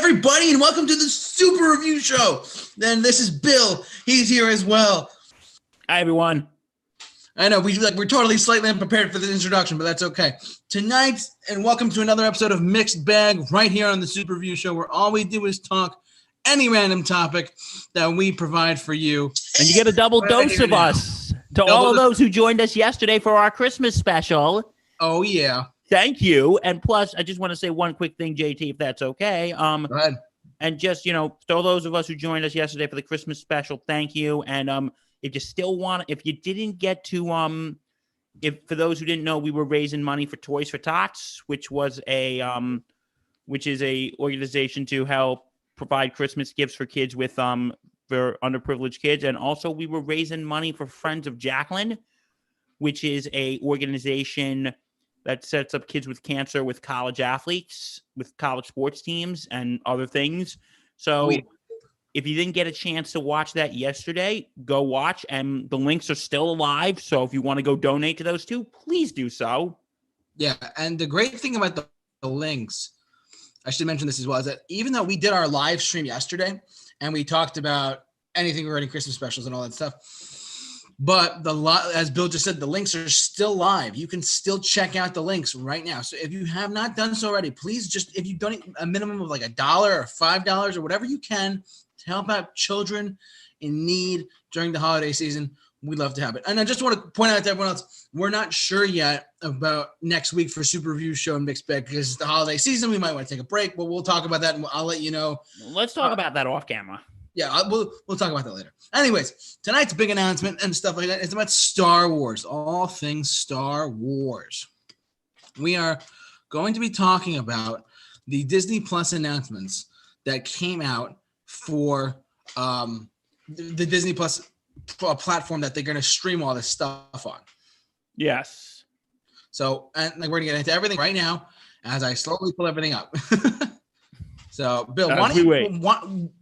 everybody, and welcome to the Super Review Show. Then this is Bill. He's here as well. Hi, everyone. I know we're totally slightly unprepared for this introduction, but that's okay. Tonight, and welcome to another episode of Mixed Bag right here on the Super Review Show, where all we do is talk any random topic that we provide for you. And you get a double dose of us. To all of those who joined us yesterday for our Christmas special. Oh, yeah. Thank you. And plus, I just want to say one quick thing, JT, if that's okay. Go ahead. And just, to all those of us who joined us yesterday for the Christmas special, thank you. And if you still want, if you didn't get to, for those who didn't know, we were raising money for Toys for Tots, which is a organization to help provide Christmas gifts for kids with for underprivileged kids. And also we were raising money for Friends of Jacqueline, which is a organization that sets up kids with cancer with college athletes, with college sports teams and other things. So if you didn't get a chance to watch that yesterday, go watch. And the links are still alive. So if you want to go donate to those two, please do so. Yeah. And the great thing about the links, I should mention this as well, is that even though we did our live stream yesterday and we talked about anything regarding Christmas specials and all that stuff, but as Bill just said, the links are still live. You can still check out the links right now. So if you have not done so already, please just, if you donate a minimum of like $1 or $5 or whatever you can to help out children in need during the holiday season, we'd love to have it. And I just want to point out to everyone else, we're not sure yet about next week for Super Review Show and Mixed Bag because it's the holiday season. We might want to take a break, but we'll talk about that and I'll let you know. Let's talk about that off camera. Yeah, we'll talk about that later. Anyways, tonight's big announcement and stuff like that is about Star Wars, all things Star Wars. We are going to be talking about the Disney Plus announcements that came out for the Disney Plus platform that they're going to stream all this stuff on. Yes. So, and we're going to get into everything right now as I slowly pull everything up. So, Bill,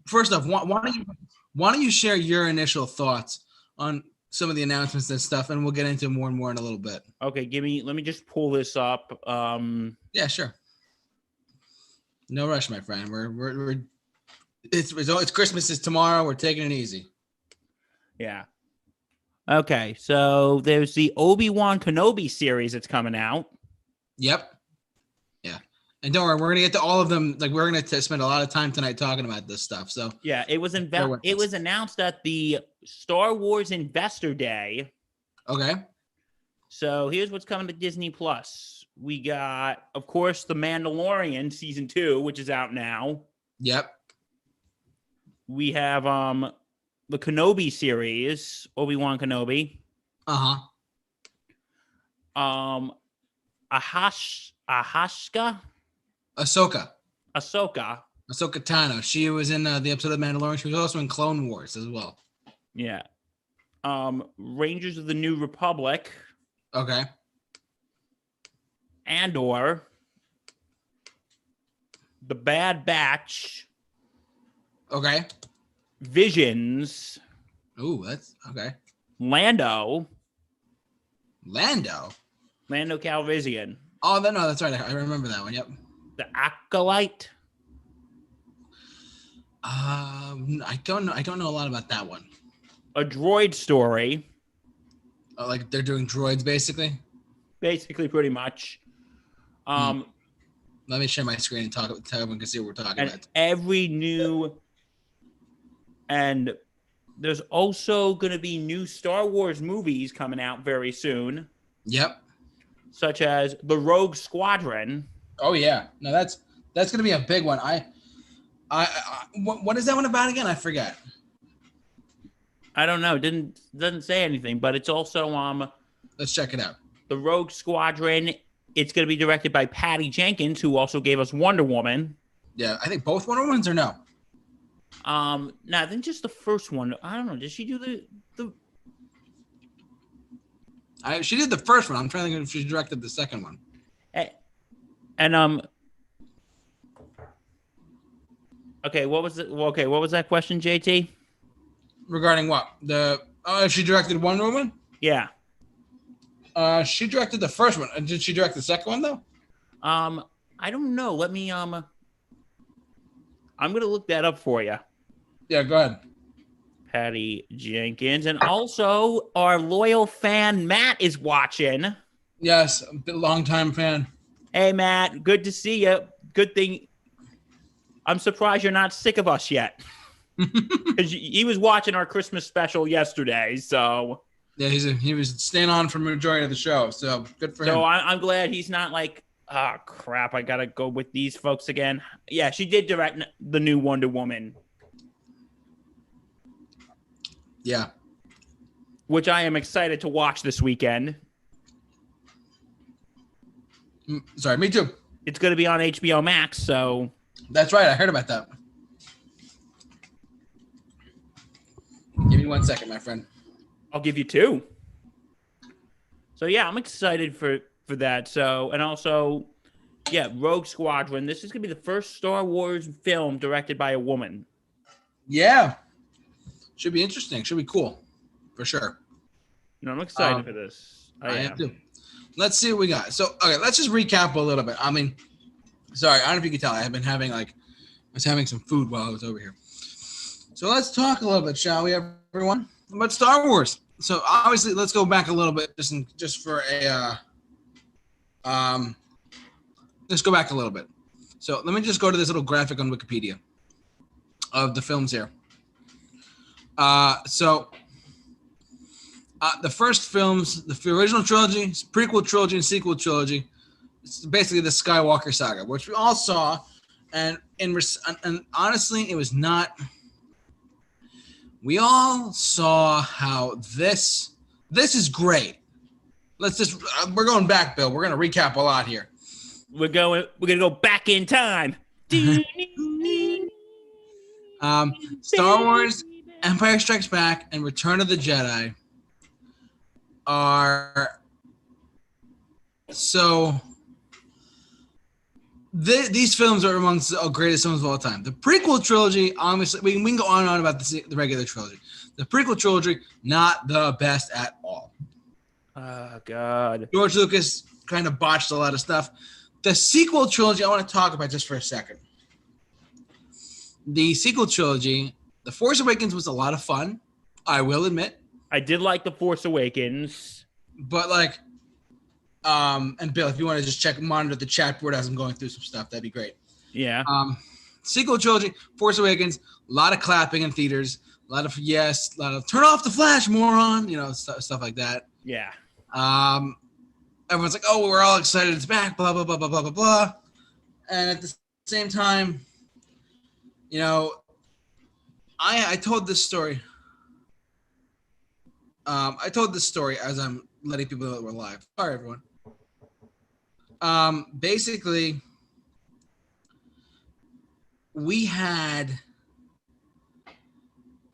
first off, why don't you share your initial thoughts on some of the announcements and stuff, and we'll get into more and more in a little bit. Okay, let me just pull this up. Yeah, sure. No rush, my friend. It's Christmas is tomorrow. We're taking it easy. Yeah. Okay, so there's the Obi-Wan Kenobi series that's coming out. Yep. Yeah. And don't worry, we're going to get to all of them. Like, we're going to spend a lot of time tonight talking about this stuff. So yeah, it was announced at the Star Wars Investor Day. Okay. So here's what's coming to Disney Plus. We got, of course, The Mandalorian Season 2, which is out now. Yep. We have the Kenobi series, Obi-Wan Kenobi. Uh-huh. Ahsoka Tano. She was in the episode of Mandalorian. She was also in Clone Wars as well. Yeah. Rangers of the New Republic. Okay. Andor. The Bad Batch. Okay. Visions. Ooh, that's okay. Lando Oh, Calrissian. no, that's right. I remember that one. Yep. The Acolyte. I don't know. I don't know a lot about that one. A Droid Story. Like they're doing droids, basically. Basically, pretty much. Let me share my screen and talk. Everyone can see what we're talking about. And there's also going to be new Star Wars movies coming out very soon. Yep. Such as the Rogue Squadron. Oh yeah, no, that's going to be a big one. What is that one about again? I forget. I don't know. Doesn't say anything, but it's also Let's check it out. The Rogue Squadron. It's going to be directed by Patty Jenkins, who also gave us Wonder Woman. Yeah, I think both Wonder Womans or no? No, I think just the first one. I don't know. Did she do the? She did the first one. I'm trying to think if she directed the second one. And okay, what was that question, JT? Regarding what? If she directed Wonder Woman? Yeah. She directed the first one. Did she direct the second one though? I don't know. Let me I'm going to look that up for you. Yeah, go ahead. Patty Jenkins. And also, our loyal fan, Matt, is watching. Yes, a long-time fan. Hey, Matt, good to see you. Good thing. I'm surprised you're not sick of us yet. Because he was watching our Christmas special yesterday, so. Yeah, he was staying on for the majority of the show, so good for him. So I'm glad he's not like, oh, crap, I got to go with these folks again. Yeah, she did direct the new Wonder Woman. Yeah. Which I am excited to watch this weekend. Sorry, me too. It's going to be on HBO Max, so. That's right. I heard about that. Give me 1 second, my friend. I'll give you 2. So, yeah, I'm excited for that. So, and also, yeah, Rogue Squadron. This is going to be the first Star Wars film directed by a woman. Yeah. Should be interesting. Should be cool. For sure. No, I'm excited for this. I am too. Let's see what we got. So, okay, let's just recap a little bit. I mean, sorry, I don't know if you can tell. I was having some food while I was over here. So let's talk a little bit, shall we, everyone, about Star Wars. So obviously, let's go back a little bit, just for a. Let's go back a little bit. So let me just go to this little graphic on Wikipedia of the films here. The first films, the original trilogy, prequel trilogy, and sequel trilogy, it's basically the Skywalker saga, which we all saw, and honestly, it was not. We all saw how this is great. We're going back, Bill. We're gonna recap a lot here. We're gonna go back in time. Star Wars, Empire Strikes Back, and Return of the Jedi are so. These films are amongst the greatest films of all time. The prequel trilogy, obviously, we can go on and on about the regular trilogy. The prequel trilogy, not the best at all. Oh, God. George Lucas kind of botched a lot of stuff. The sequel trilogy, I want to talk about just for a second. The sequel trilogy, The Force Awakens was a lot of fun, I will admit. I did like The Force Awakens. But, like, and Bill, if you want to just monitor the chat board as I'm going through some stuff, that'd be great. Yeah. Sequel trilogy, Force Awakens, a lot of clapping in theaters, a lot of turn off the flash, moron, stuff like that. Yeah. Everyone's like, oh, we're all excited, it's back, blah, blah, blah, blah, blah, blah, blah. And at the same time, I told this story. I told this story as I'm letting people know that we're live. Sorry, everyone. Basically, we had.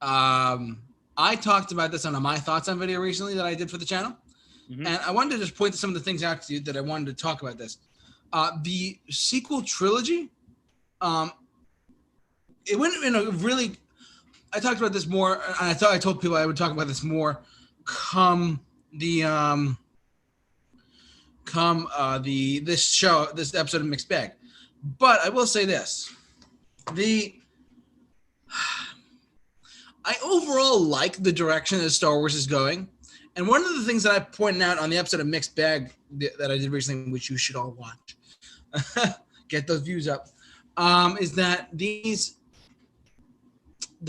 I talked about this on a My Thoughts on video recently that I did for the channel, and I wanted to just point some of the things out to you that I wanted to talk about this. The sequel trilogy, it went in a really. I talked about this more, and I told people I would talk about this more. This episode of Mixed Bag. But I will say this. I overall like the direction that Star Wars is going. And one of the things that I pointed out on the episode of Mixed Bag that I did recently, which you should all watch, get those views up, is that the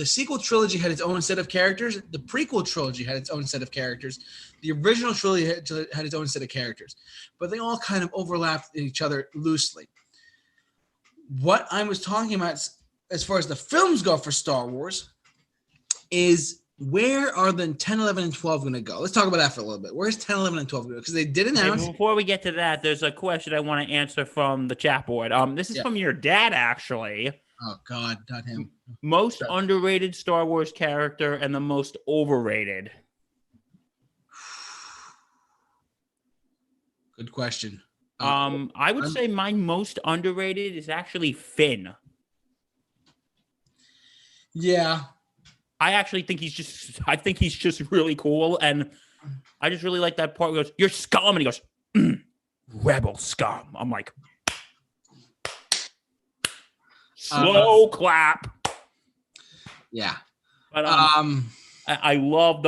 sequel trilogy had its own set of characters. The prequel trilogy had its own set of characters. The original trilogy had its own set of characters. But they all kind of overlapped each other loosely. What I was talking about as far as the films go for Star Wars is where are the 10, 11, and 12 going to go? Let's talk about that for a little bit. Where's 10, 11, and 12 going to go? Because they did announce. Before we get to that, there's a question I want to answer from the chat board. This is from your dad, actually. Oh, God, not him. Most underrated Star Wars character and the most overrated. Good question. I would say my most underrated is actually Finn. Yeah. I actually think he's just really cool, and I just really like that part where he goes, "You're scum," and he goes, "Rebel scum." I'm like, Slow clap. Yeah. But I loved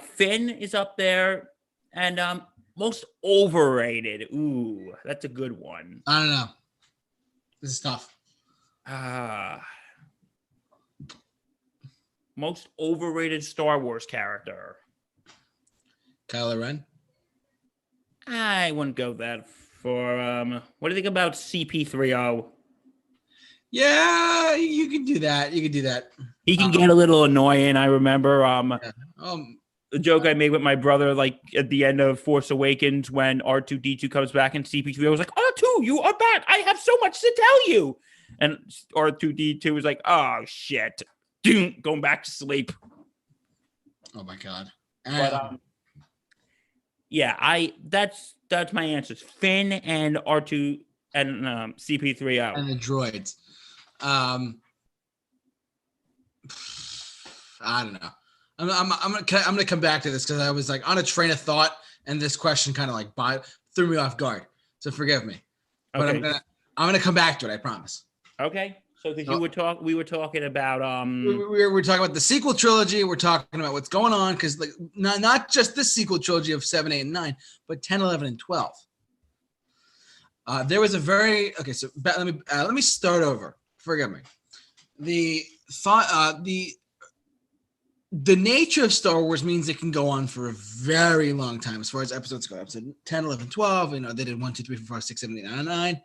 Finn is up there, and most overrated. Ooh, that's a good one. I don't know. This is tough. Most overrated Star Wars character. Kylo Ren. I wouldn't go that for what do you think about CP3O? Yeah, you can do that. You can do that. He can get a little annoying. I remember Yeah. the joke I made with my brother, like at the end of Force Awakens, when R2D2 comes back in CP3, I was like, R2, you are back. I have so much to tell you. And R2D2 was like, oh shit, going back to sleep. Oh my god. But that's my answers. Finn and R2 and CP3O and the droids. I don't know. I'm gonna come back to this because I was like on a train of thought, and this question kind of like threw me off guard. So forgive me, but Okay. I'm gonna come back to it. I promise. Okay. So because we were talking about we're talking about the sequel trilogy. We're talking about what's going on because like not just this sequel trilogy of 7, 8, and 9, but 10, 11, and 12. There was a very so let me start over. Forgive me. The thought the nature of Star Wars means it can go on for a very long time as far as episodes go. Episode 10, 11, 12, they did 1, 2, 3, 4, 5, 6, 7, 8, 9, 9.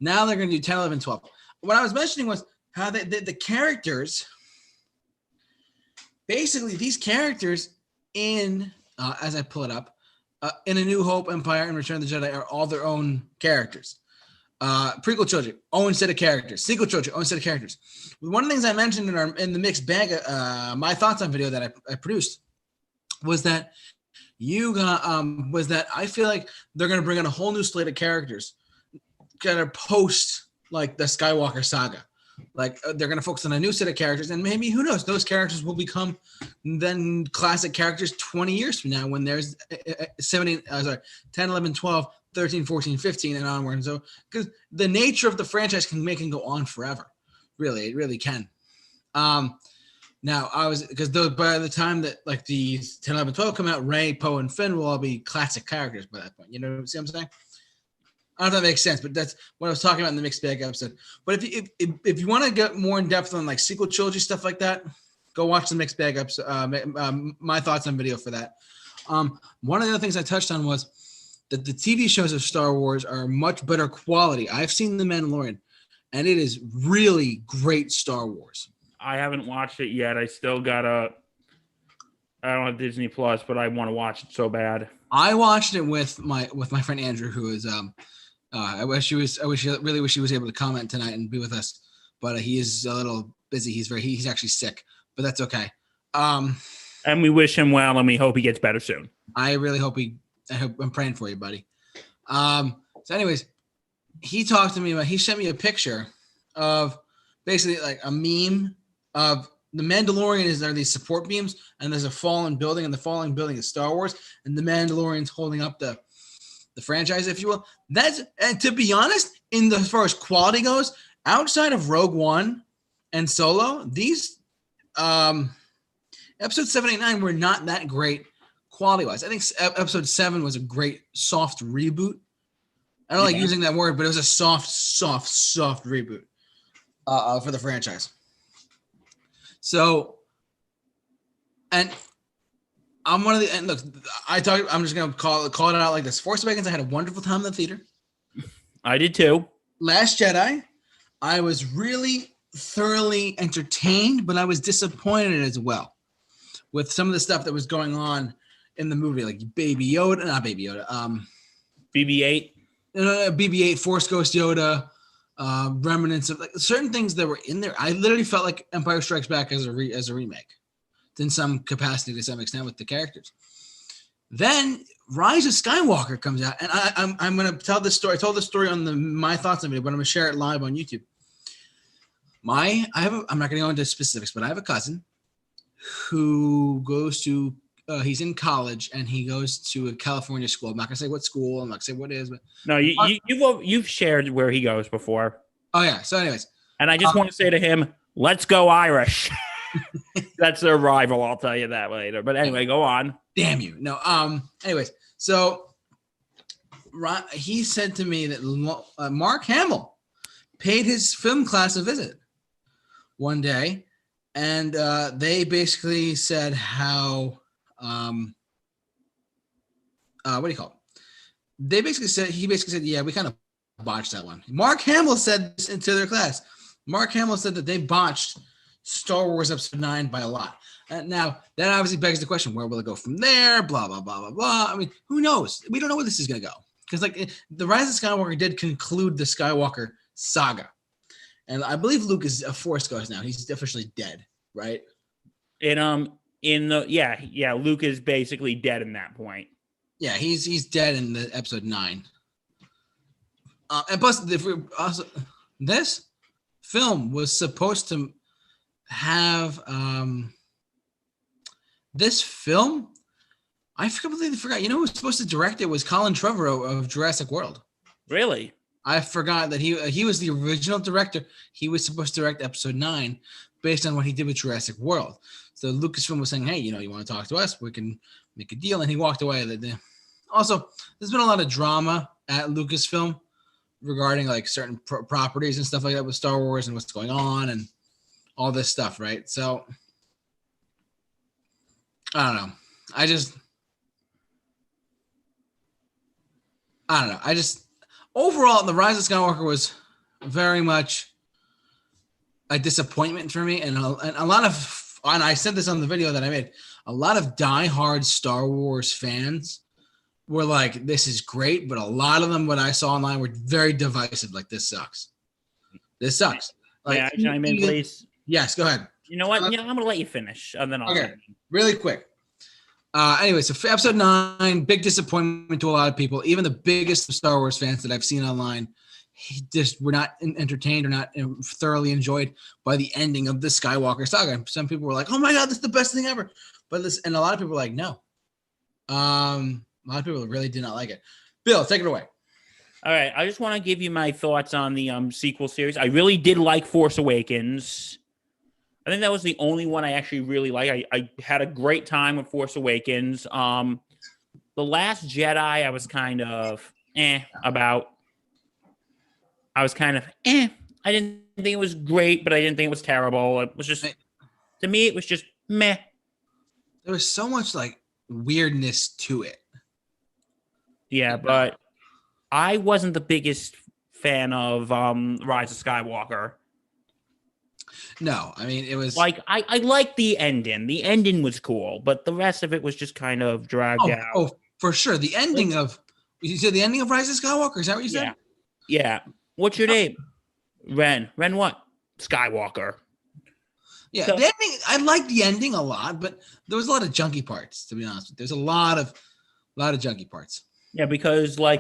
Now they're going to do 10, 11, 12. What I was mentioning was how the characters, basically these characters in, as I pull it up, in A New Hope, Empire, and Return of the Jedi are all their own characters. Prequel trilogy, own set of characters. Sequel trilogy, own set of characters. One of the things I mentioned in the mixed bag, my thoughts on video that I produced was that I feel like they're gonna bring in a whole new slate of characters, kind of post like the Skywalker saga. Like they're gonna focus on a new set of characters, and maybe who knows, those characters will become then classic characters 20 years from now when there's 10, 11, 12. 13, 14, 15, and onward. And so, because the nature of the franchise can make it go on forever. Really, it really can. Now, by the time that like the 10, 11, 12 come out, Rey, Poe, and Finn will all be classic characters by that point. You know what I'm saying? I don't know if that makes sense, but that's what I was talking about in the mixed bag episode. But if you want to get more in depth on like sequel trilogy stuff like that, go watch the mixed bag episode. My thoughts on video for that. One of the other things I touched on was that the TV shows of Star Wars are much better quality. I've seen The Mandalorian, and it is really great Star Wars. I haven't watched it yet. I don't have Disney Plus, but I want to watch it so bad. I watched it with my friend Andrew, who is I really wish he was able to comment tonight and be with us, but he is a little busy. He's actually sick, but that's okay. And we wish him well, and we hope he gets better soon. I really hope I'm praying for you, buddy. So anyways, he sent me a picture of basically like a meme of the Mandalorian are these support beams, and there's a fallen building, and the fallen building is Star Wars, and the Mandalorian's holding up the franchise, if you will. And to be honest, as far as quality goes, outside of Rogue One and Solo, these episode 7, 8, 9 were not that great quality-wise. I think episode 7 was a great soft reboot. I don't like using that word, but it was a soft reboot for the franchise. So, and I'm one of the, and look, I'm just going to call it out like this. Force Awakens, I had a wonderful time in the theater. I did too. Last Jedi, I was really thoroughly entertained, but I was disappointed as well with some of the stuff that was going on in the movie, like BB-8, BB-8, Force Ghost Yoda, remnants of like certain things that were in there. I literally felt like Empire Strikes Back as a remake, in some capacity to some extent with the characters. Then Rise of Skywalker comes out, and I'm going to tell this story. I told this story on my thoughts on video, but I'm going to share it live on YouTube. I'm not going to go into specifics, but I have a cousin who goes to he's in college and he goes to a California school. I'm not gonna say what school. I'm not gonna say what it is, but No, you've shared where he goes before. oh yeah. So, anyways, And I just want to say to him, let's go Irish. That's their rival. I'll tell you that later. But anyway, go on. damn you. No. Anyways, so he said to me that Mark Hamill paid his film class a visit one day, and they basically said how what do you call it? He basically said, yeah, we kind of botched that one. Mark Hamill said this into their class. Mark Hamill said that they botched Star Wars Episode 9 by a lot. Now, that obviously begs the question, where will it go from there? Blah, blah, blah, blah, blah. I mean, who knows? We don't know where this is going to go. Because, like, The Rise of Skywalker did conclude the Skywalker saga. And I believe Luke is a Force ghost now. He's officially dead, right? Luke is basically dead in that point. Yeah, he's dead in the Episode 9. And plus, this film was supposed to have this film. I completely forgot. You know who was supposed to direct it was Colin Trevorrow of Jurassic World. Really? I forgot that he was the original director. He was supposed to direct Episode 9 based on what he did with Jurassic World. So Lucasfilm was saying, hey, you want to talk to us? We can make a deal. And he walked away. Also, there's been a lot of drama at Lucasfilm regarding like certain properties and stuff like that with Star Wars and what's going on and all this stuff, right? So, I don't know. I don't know. Overall, The Rise of Skywalker was very much a disappointment for me. And a lot of, and I said this on the video that I made, a lot of diehard Star Wars fans were like, this is great. But a lot of them, what I saw online, were very divisive. Like, this sucks. This sucks. Like, may I chime in, please? Yes, go ahead. You know what? I'm going to let you finish. And then I'll okay, really quick. Anyway, so for Episode 9, big disappointment to a lot of people. Even the biggest Star Wars fans that I've seen online just were not entertained or not thoroughly enjoyed by the ending of the Skywalker saga. Some people were like, oh my God, this is the best thing ever. And a lot of people were like, no. A lot of people really did not like it. Bill, take it away. All right. I just want to give you my thoughts on the sequel series. I really did like Force Awakens. I think that was the only one I actually really liked. I had a great time with Force Awakens. The Last Jedi, I was kind of about. I was kind of I didn't think it was great, but I didn't think it was terrible. It was just, to me, it was just meh. There was so much like weirdness to it. Yeah, but I wasn't the biggest fan of Rise of Skywalker. No, I mean, it was like I liked the ending. The ending was cool, but the rest of it was just kind of dragged out. Oh, for sure. The ending you said the ending of Rise of Skywalker. Is that what you said? Yeah. What's your name? Ren. Ren what? Skywalker. Yeah, the ending. I liked the ending a lot, but there was a lot of junky parts. To be honest, with you. There's a lot of junky parts. Yeah, because I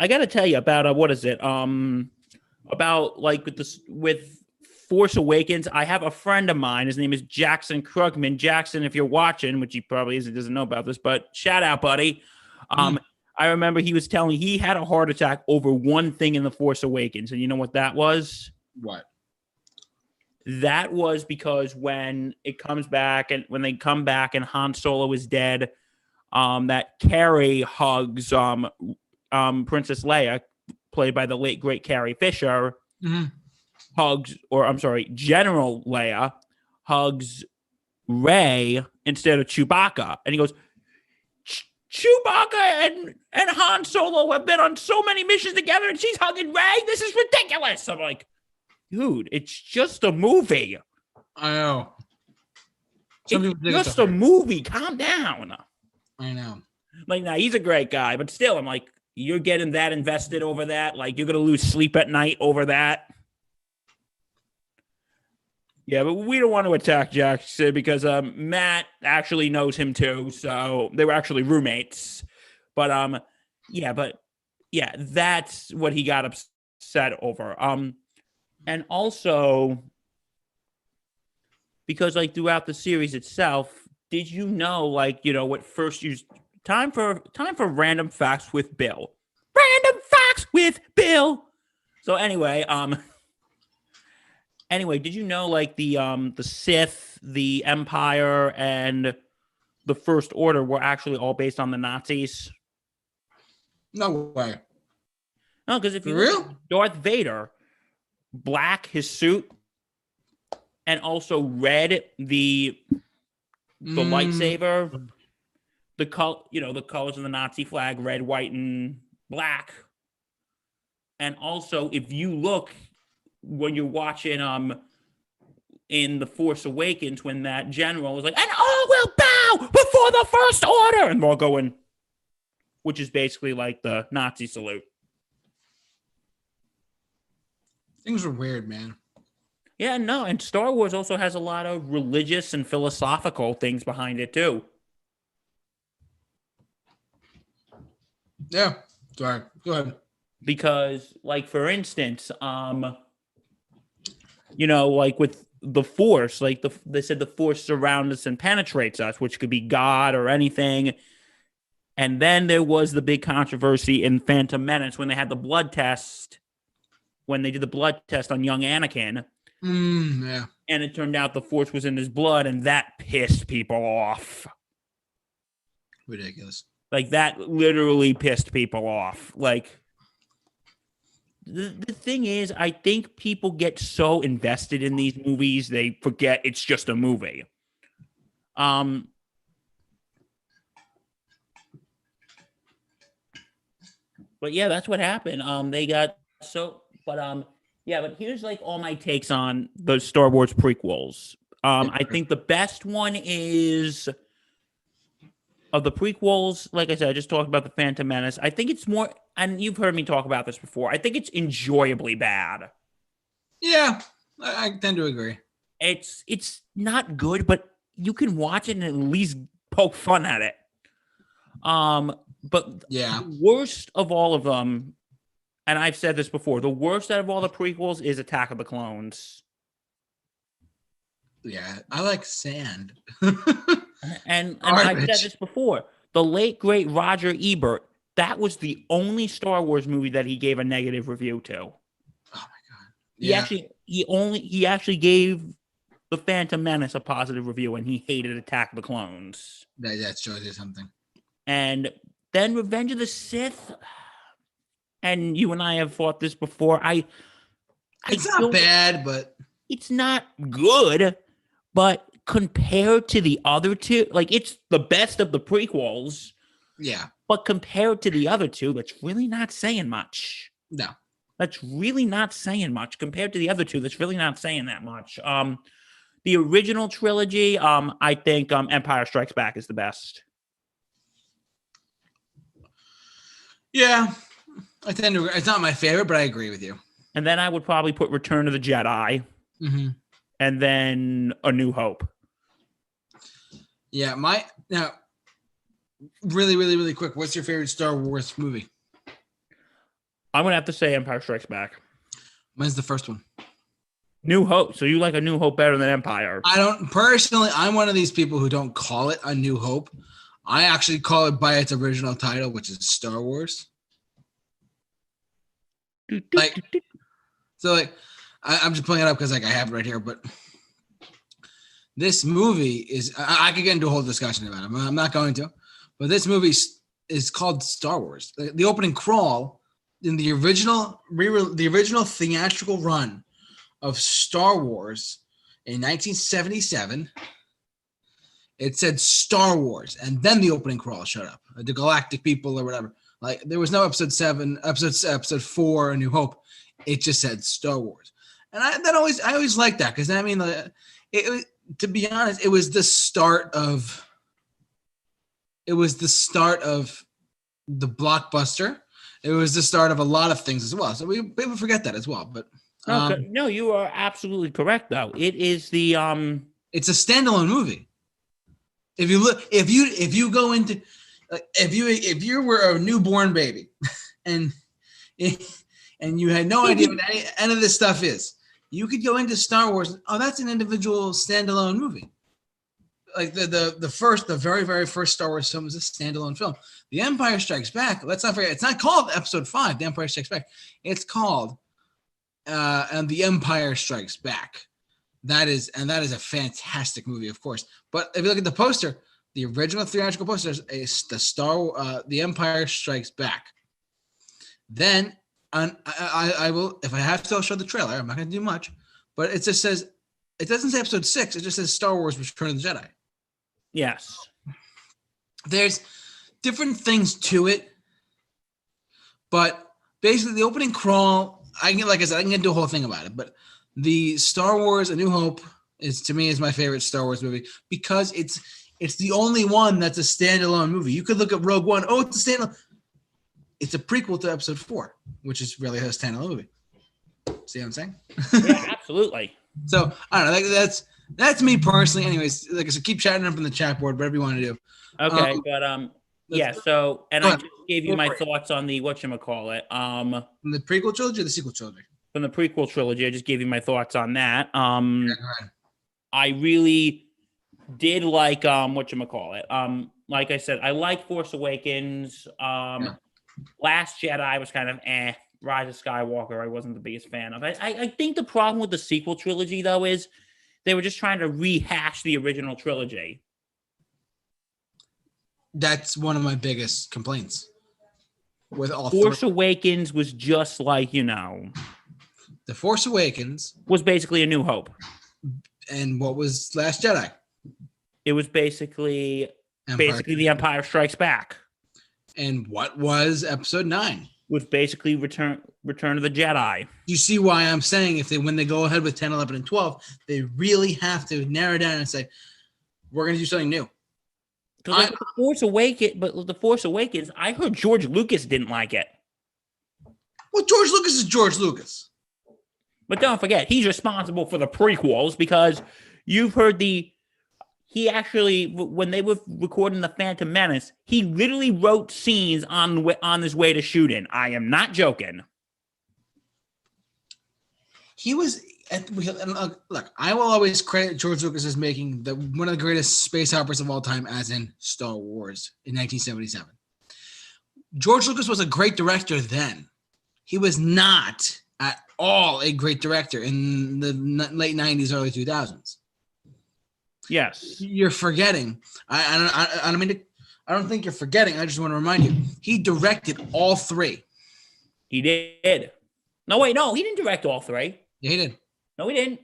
gotta tell you about what is it? About like with Force Awakens, I have a friend of mine. His name is Jackson Krugman. Jackson, if you're watching, which he probably doesn't know about this, but shout out, buddy. I remember he was telling me he had a heart attack over one thing in the Force Awakens, and you know what that was? What? That was because when it comes back and when they come back and Han Solo is dead, that Carrie hugs Princess Leia, played by the late great Carrie Fisher, General Leia hugs Rey instead of Chewbacca, and he goes, Chewbacca and Han Solo have been on so many missions together, and she's hugging Rey. This is ridiculous. I'm like, dude, it's just a movie. I know. It's just a movie. Calm down. I know. Like, now he's a great guy, but still, I'm like, you're getting that invested over that. Like, you're going to lose sleep at night over that. Yeah, but we don't want to attack Jackson because Matt actually knows him too. So they were actually roommates. But that's what he got upset over. And also, because like throughout the series itself, did you know like, what first you time for random facts with Bill. Random facts with Bill. So anyway, did you know like the Sith, the Empire, and the First Order were actually all based on the Nazis? No way. No, because if For you look real? at Darth Vader, black his suit, and also red the lightsaber, the colors of the Nazi flag, red, white, and black. And also, if you look when you're watching in The Force Awakens, when that general is like, and all will bow before the First Order, and they're all going, which is basically like the Nazi salute. Things are weird, man. Yeah, no, and Star Wars also has a lot of religious and philosophical things behind it too. Yeah. Sorry. Go ahead. Because, like, for instance, like with the Force, like they said the Force surrounds us and penetrates us, which could be God or anything. And then there was the big controversy in Phantom Menace when they had the blood test, when they did the blood test on young Anakin. Yeah. And it turned out the Force was in his blood, and that pissed people off. Ridiculous. Like, that literally pissed people off. Like, the thing is, I think people get so invested in these movies, they forget it's just a movie. But yeah, that's what happened. But here's like all my takes on the Star Wars prequels. I think the best one is of the prequels. Like I said, I just talked about the Phantom Menace. I think it's more, and you've heard me talk about this before, I think it's enjoyably bad. Yeah, I tend to agree. It's not good, but you can watch it and at least poke fun at it. But yeah, the worst of all of them, and I've said this before, the worst out of all the prequels is Attack of the Clones. Yeah, I like sand. and I've said this before. The late, great Roger Ebert, that was the only Star Wars movie that he gave a negative review to. Oh my God. Yeah. He actually gave The Phantom Menace a positive review, and he hated Attack of the Clones. That shows you something. And then Revenge of the Sith, and you and I have fought this before. It's not bad, but it's not good. But compared to the other two, like, it's the best of the prequels. Yeah. But compared to the other two, that's really not saying much. No. That's really not saying much. Compared to the other two, that's really not saying that much. The original trilogy, I think Empire Strikes Back is the best. Yeah. I tend to agree. It's not my favorite, but I agree with you. And then I would probably put Return of the Jedi. Mm-hmm. And then A New Hope. Yeah, now, really, really, really quick. What's your favorite Star Wars movie? I'm gonna have to say Empire Strikes Back. Mine's the first one. New Hope. So you like A New Hope better than Empire? I don't personally. I'm one of these people who don't call it A New Hope. I actually call it by its original title, which is Star Wars. I'm just pulling it up because I have it right here, but this movie is, I could get into a whole discussion about it. I'm not going to, but this movie is called Star Wars. The opening crawl in the original theatrical run of Star Wars in 1977, it said Star Wars, and then the opening crawl showed up, the Galactic People or whatever. Like, there was no episode 4, A New Hope. It just said Star Wars. And I always liked that, because I mean, to be honest, it was the start of the blockbuster. It was the start of a lot of things as well. So people forget that as well. But no, you are absolutely correct, though. It is the it's a standalone movie. If you were a newborn baby and you had no idea what any of this stuff is, you could go into Star Wars. Oh, that's an individual standalone movie. Like the very, very first Star Wars film is a standalone film. The Empire Strikes Back. Let's not forget, it's not called Episode 5, The Empire Strikes Back. It's called and The Empire Strikes Back. That is a fantastic movie, of course. But if you look at the poster, the original theatrical poster is The Empire Strikes Back. Then I will, if I have to, I'll show the trailer. I'm not going to do much, but it just says, it doesn't say Episode 6. It just says Star Wars: Return of the Jedi. Yes. There's different things to it, but basically the opening crawl, like I said, I can do a whole thing about it, but the Star Wars: A New Hope is my favorite Star Wars movie because it's the only one that's a standalone movie. You could look at Rogue One. Oh, it's a standalone. It's a prequel to Episode 4, which is really a standalone movie. See what I'm saying? Yeah, absolutely. So I don't know. That's me personally. Anyways, like I said, keep chatting up in the chat board, whatever you want to do. Okay, but yeah. So, and I just gave you my thoughts on the whatchamacallit. From the prequel trilogy or the sequel trilogy? From the prequel trilogy, I just gave you my thoughts on that. Yeah, I really did like whatchamacallit. Like I said, I like Force Awakens. Last Jedi was kind of Rise of Skywalker, I wasn't the biggest fan of. I think the problem with the sequel trilogy, though, is they were just trying to rehash the original trilogy. That's one of my biggest complaints with all Force Awakens was just like, The Force Awakens was basically A New Hope. And what was Last Jedi? It was basically The Empire Strikes Back. And what was Episode 9? Was basically Return of the Jedi. You see why I'm saying when they go ahead with 10, 11, and 12, they really have to narrow down and say, we're going to do something new. Because the Force Awakens, I heard George Lucas didn't like it. Well, George Lucas is George Lucas. But don't forget, he's responsible for the prequels because you've heard he actually, when they were recording The Phantom Menace, he literally wrote scenes on his way to shooting. I am not joking. He was, look, I will always credit George Lucas as making one of the greatest space operas of all time, as in Star Wars in 1977. George Lucas was a great director then. He was not at all a great director in the late 90s, early 2000s. Yes. You're forgetting. I don't think you're forgetting. I just want to remind you. He directed all 3. He did. No, wait, no, he didn't direct all 3. Yeah, he did. No, he didn't.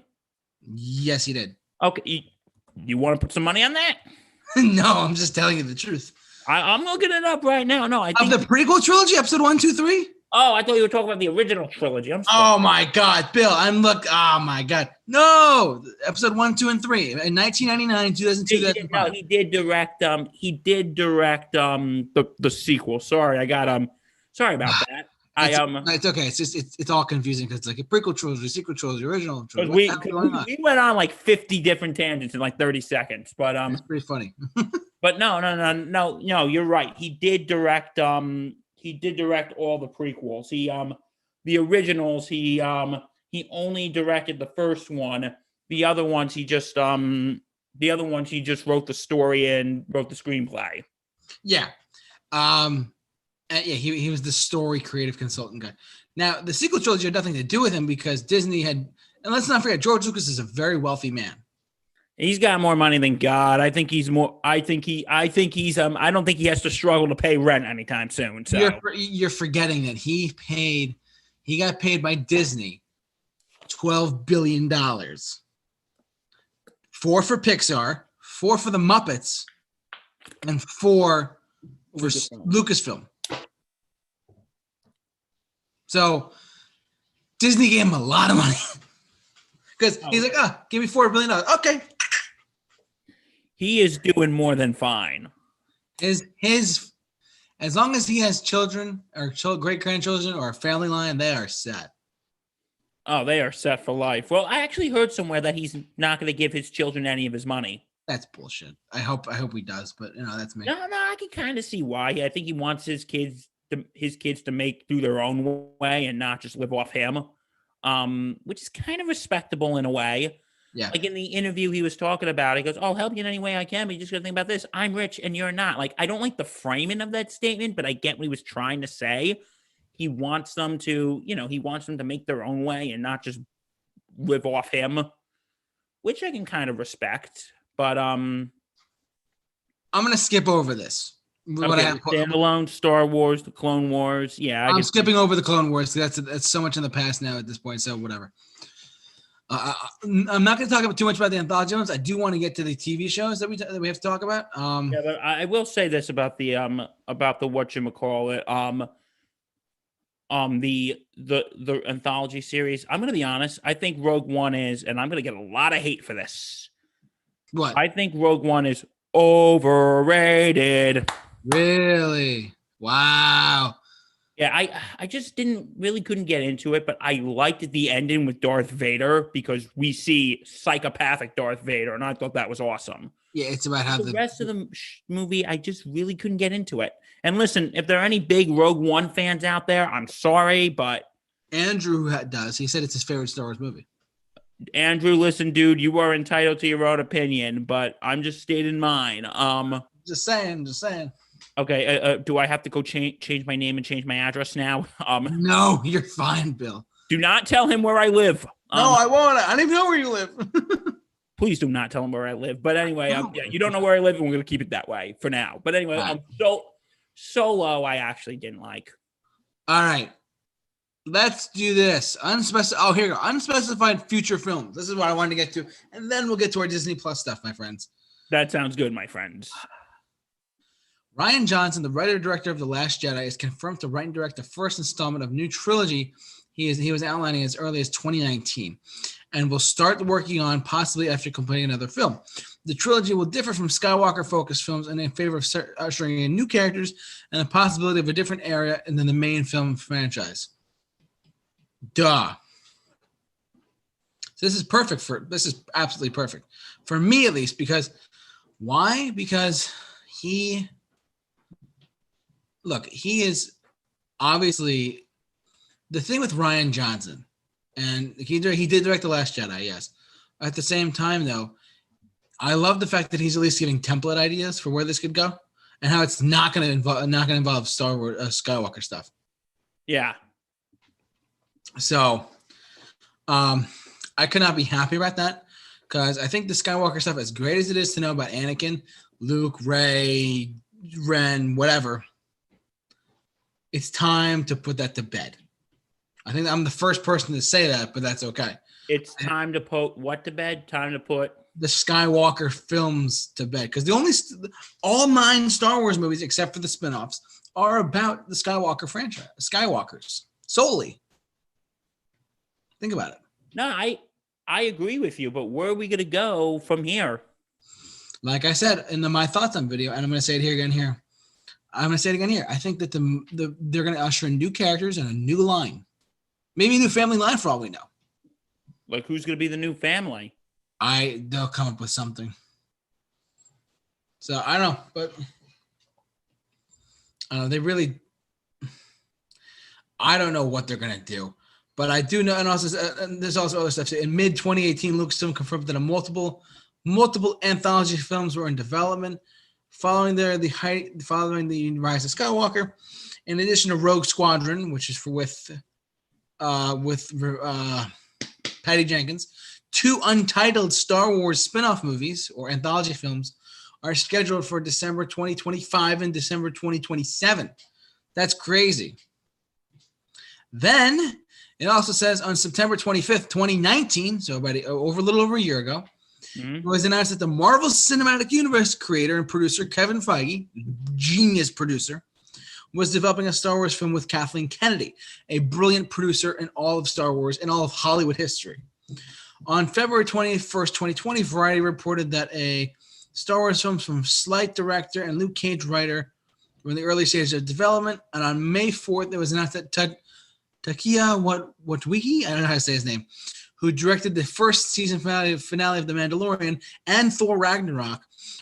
Yes, he did. Okay, you want to put some money on that? No, I'm just telling you the truth. I'm looking it up right now. No, I think of the prequel trilogy, Episode 1, 2, 3. Oh, I thought you were talking about the original trilogy. I'm sorry. Oh my God, Bill! Oh my God, no! Episode 1, 2, and 3 in 1999, 2002. No, he did direct. He did direct the sequel. Sorry, I got Sorry about that. It's okay. It's just it's all confusing because it's like a prequel trilogy, sequel trilogy, original trilogy. We went on like 50 different tangents in like 30 seconds, but it's pretty funny. But no, you're right. He did direct all the prequels. The originals, he only directed the first one. The other ones he just wrote the story and wrote the screenplay. Yeah. Yeah, he was the story creative consultant guy. Now, the sequel trilogy had nothing to do with him because Disney had, and let's not forget, George Lucas is a very wealthy man. He's got more money than God. I don't think he has to struggle to pay rent anytime soon. So you're forgetting that he got paid by Disney $12 billion. 4 for Pixar, 4 for the Muppets, and 4 for Lucasfilm. So Disney gave him a lot of money because he's like, give me $4 billion. Okay. He is doing more than fine. As long as he has children or great grandchildren or a family line, they are set. Oh, they are set for life. Well, I actually heard somewhere that he's not going to give his children any of his money. That's bullshit. I hope he does, but that's me. No, I can kind of see why. I think he wants his kids to do their own way and not just live off him. which is kind of respectable in a way. Yeah. Like in the interview he was talking about, he goes, "I'll help you in any way I can, but you just got to think about this. I'm rich and you're not." Like, I don't like the framing of that statement, but I get what he was trying to say. He wants them to, he wants them to make their own way and not just live off him, which I can kind of respect. But I'm gonna skip over this. Standalone, Star Wars, the Clone Wars. Yeah, I'm skipping over the Clone Wars. That's so much in the past now at this point. So whatever. I'm not going to talk too much about the anthology ones. I do want to get to the TV shows that we have to talk about. Yeah, but I will say this about the whatchamacallit, the anthology series. I'm going to be honest. I think Rogue One is, and I'm going to get a lot of hate for this. What? I think Rogue One is overrated. Really? Wow. Yeah, I just couldn't get into it, but I liked the ending with Darth Vader because we see psychopathic Darth Vader, and I thought that was awesome. Yeah, it's about how the rest of the movie, I just really couldn't get into it. And listen, if there are any big Rogue One fans out there, I'm sorry, but Andrew does. He said it's his favorite Star Wars movie. Andrew, listen, dude, you are entitled to your own opinion, but I'm just stating mine. Just saying. Okay, do I have to go change my name and change my address now? No, you're fine, Bill. Do not tell him where I live. No, I won't. I don't even know where you live. Please do not tell him where I live. But anyway, yeah, you don't know where I live, and we're going to keep it that way for now. But anyway, right. Solo I actually didn't like. All right. Let's do this. Oh, here you go. Unspecified future films. This is what I wanted to get to. And then we'll get to our Disney Plus stuff, my friends. That sounds good, my friends. Rian Johnson, the writer-director of The Last Jedi, is confirmed to write and direct the first installment of new trilogy he was outlining as early as 2019 and will start working on possibly after completing another film. The trilogy will differ from Skywalker-focused films and in favor of ushering in new characters and the possibility of a different area than the main film franchise. Duh. This is absolutely perfect. For me, at least, because why? Because he is obviously the thing with Rian Johnson, and he did direct The Last Jedi, yes. At the same time, though, I love the fact that he's at least giving template ideas for where this could go, and how it's not going to involve Star Wars Skywalker stuff. Yeah. So, I could not be happy about that because I think the Skywalker stuff, as great as it is to know about Anakin, Luke, Rey, Ren, whatever, it's time to put that to bed. I think I'm the first person to say that, but that's okay. It's time to put what to bed? Time to put the Skywalker films to bed. Because all 9 Star Wars movies, except for the spinoffs, are about the Skywalker franchise, Skywalkers, solely. Think about it. No, I agree with you, but where are we going to go from here? Like I said in my thoughts on video, and I'm going to say it again here. I think that they're going to usher in new characters and a new line. Maybe a new family line for all we know. Like, who's going to be the new family? They'll come up with something. So, I don't know, but I don't know what they're going to do. But I do know, and there's also other stuff. In mid-2018, Lucasfilm confirmed that multiple anthology films were in development following the Rise of Skywalker. In addition to Rogue Squadron, which is with Patty Jenkins, 2 untitled Star Wars spin-off movies or anthology films are scheduled for December 2025 and December 2027. That's crazy. Then it also says on September 25th, 2019, so about a little over a year ago, It was announced that the Marvel Cinematic Universe creator and producer Kevin Feige, genius producer, was developing a Star Wars film with Kathleen Kennedy, a brilliant producer in all of Star Wars and all of Hollywood history. On February 21st, 2020, Variety reported that a Star Wars film from Slight director and Luke Cage writer were in the early stages of development. And on May 4th, it was announced that Takia Waititi, I don't know how to say his name, who directed the first season finale of The Mandalorian and Thor Ragnarok,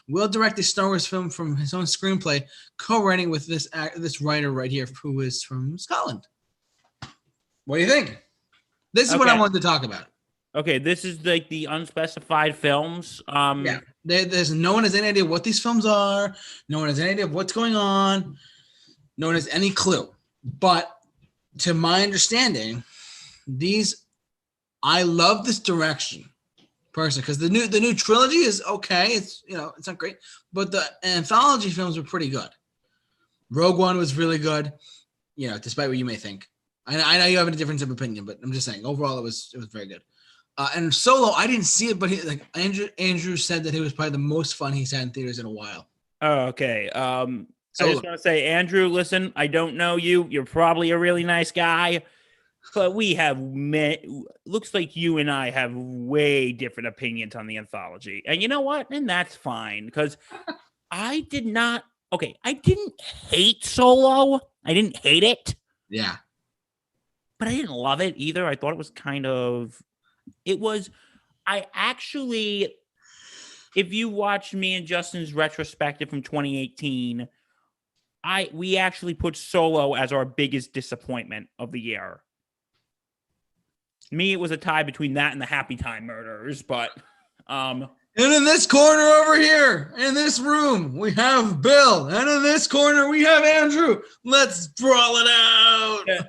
will direct a Star Wars film from his own screenplay, co-writing with this writer right here, who is from Scotland. What do you think? This is what I wanted to talk about. Okay, this is like the unspecified films. Yeah, there's no one has any idea what these films are. No one has any idea what's going on. No one has any clue. But to my understanding, I love this direction personally because the new trilogy is okay. It's it's not great, but the anthology films were pretty good. Rogue One was really good, despite what you may think. I know you have a difference of opinion, but I'm just saying overall it was very good. And Solo, I didn't see it, but Andrew said that it was probably the most fun he's had in theaters in a while. Oh, okay. I just want to say, Andrew, listen, I don't know you. You're probably a really nice guy, but we have looks like you and I have way different opinions on the anthology. And you know what? And that's fine because I didn't hate Solo. I didn't hate it. Yeah. But I didn't love it either. I thought it was if you watched me and Justin's retrospective from 2018, we actually put Solo as our biggest disappointment of the year. Me, it was a tie between that and the Happy Time Murders, but and in this corner over here, in this room, we have Bill, and in this corner we have Andrew. Let's brawl it out. Yeah.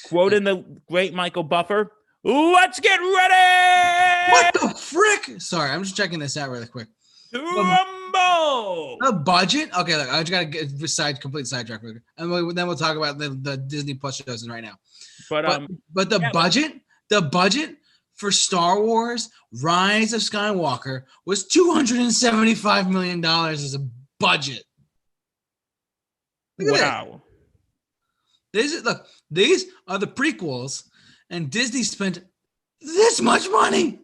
Quoting the great Michael Buffer, let's get ready! What the frick? Sorry, I'm just checking this out really quick. Rumble! The budget? Okay, look, I just got to get complete sidetrack. And then we'll talk about the Disney Plus shows right now. But the budget for Star Wars Rise of Skywalker was $275 million as a budget. Wow. These are the prequels, and Disney spent this much money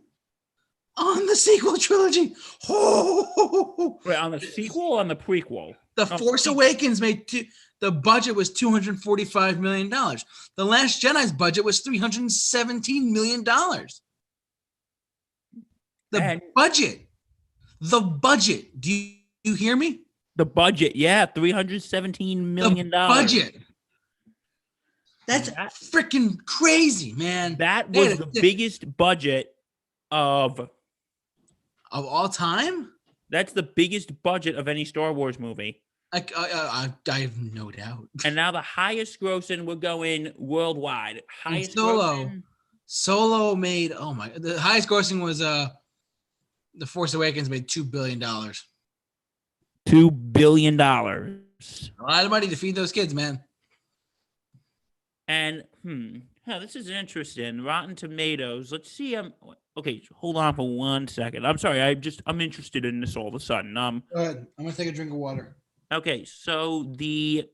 on the sequel trilogy. Wait, on the sequel or on the prequel? The Force Awakens the budget was $245 million. The Last Jedi's budget was $317 million. The budget. Do you hear me? The budget, yeah, $317 million. The budget. That's freaking crazy, man. That was the biggest budget of all time. That's the biggest budget of any Star Wars movie. I have no doubt. And now the highest grossing, we're going worldwide. Solo made the highest grossing was The Force Awakens made $2 billion. $2 billion. A lot of money to feed those kids, man. And this is interesting. Rotten Tomatoes. Let's see. Okay, hold on for 1 second. I'm sorry. I'm interested in this all of a sudden. Go ahead. I'm gonna take a drink of water. Okay, so the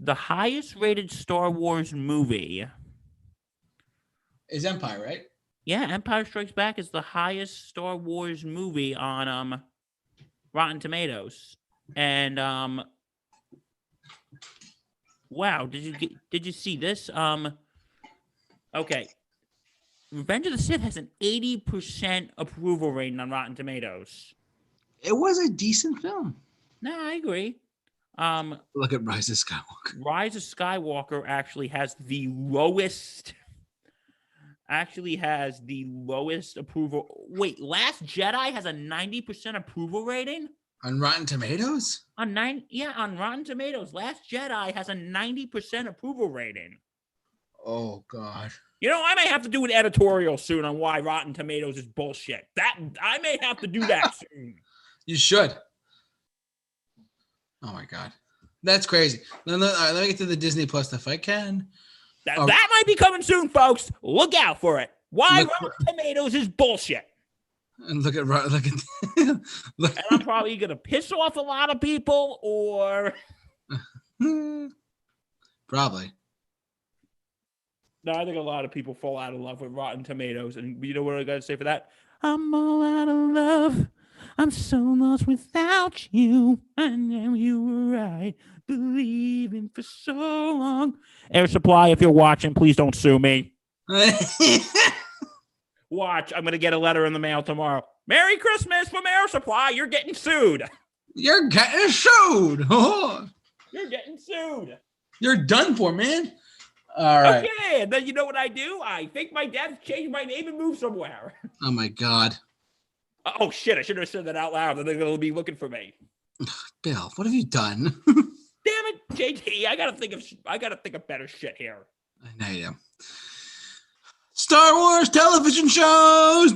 highest rated Star Wars movie is Empire, right? Yeah, Empire Strikes Back is the highest Star Wars movie on Rotten Tomatoes. And wow, did you see this? Okay. Revenge of the Sith has an 80% approval rating on Rotten Tomatoes. It was a decent film. No, I agree. Look at Rise of Skywalker. Rise of Skywalker actually has the lowest approval. Wait, Last Jedi has a 90% approval rating? On Rotten Tomatoes? On Rotten Tomatoes. Last Jedi has a 90% approval rating. Oh, God. I may have to do an editorial soon on why Rotten Tomatoes is bullshit. I may have to do that soon. You should. Oh, my God. That's crazy. Let me get to the Disney Plus if I can. That might be coming soon, folks. Look out for it. Why Rotten Tomatoes is bullshit. And look at and I'm probably going to piss off a lot of people or... Probably. No, I think a lot of people fall out of love with Rotten Tomatoes. And you know what I got to say for that? I'm all out of love. I'm so lost without you. I know you were right. Believing for so long. Air Supply, if you're watching, please don't sue me. Watch, I'm going to get a letter in the mail tomorrow. Merry Christmas from Air Supply. You're getting sued. You're getting sued. You're getting sued. You're done for, man. All right. Okay, and then you know what I do? I think my dad's changed my name and moved somewhere. Oh my God. Oh shit! I should have said that out loud. They're gonna be looking for me. Bill, what have you done? Damn it, JT! I gotta think of better shit here. I know you do. Star Wars television shows.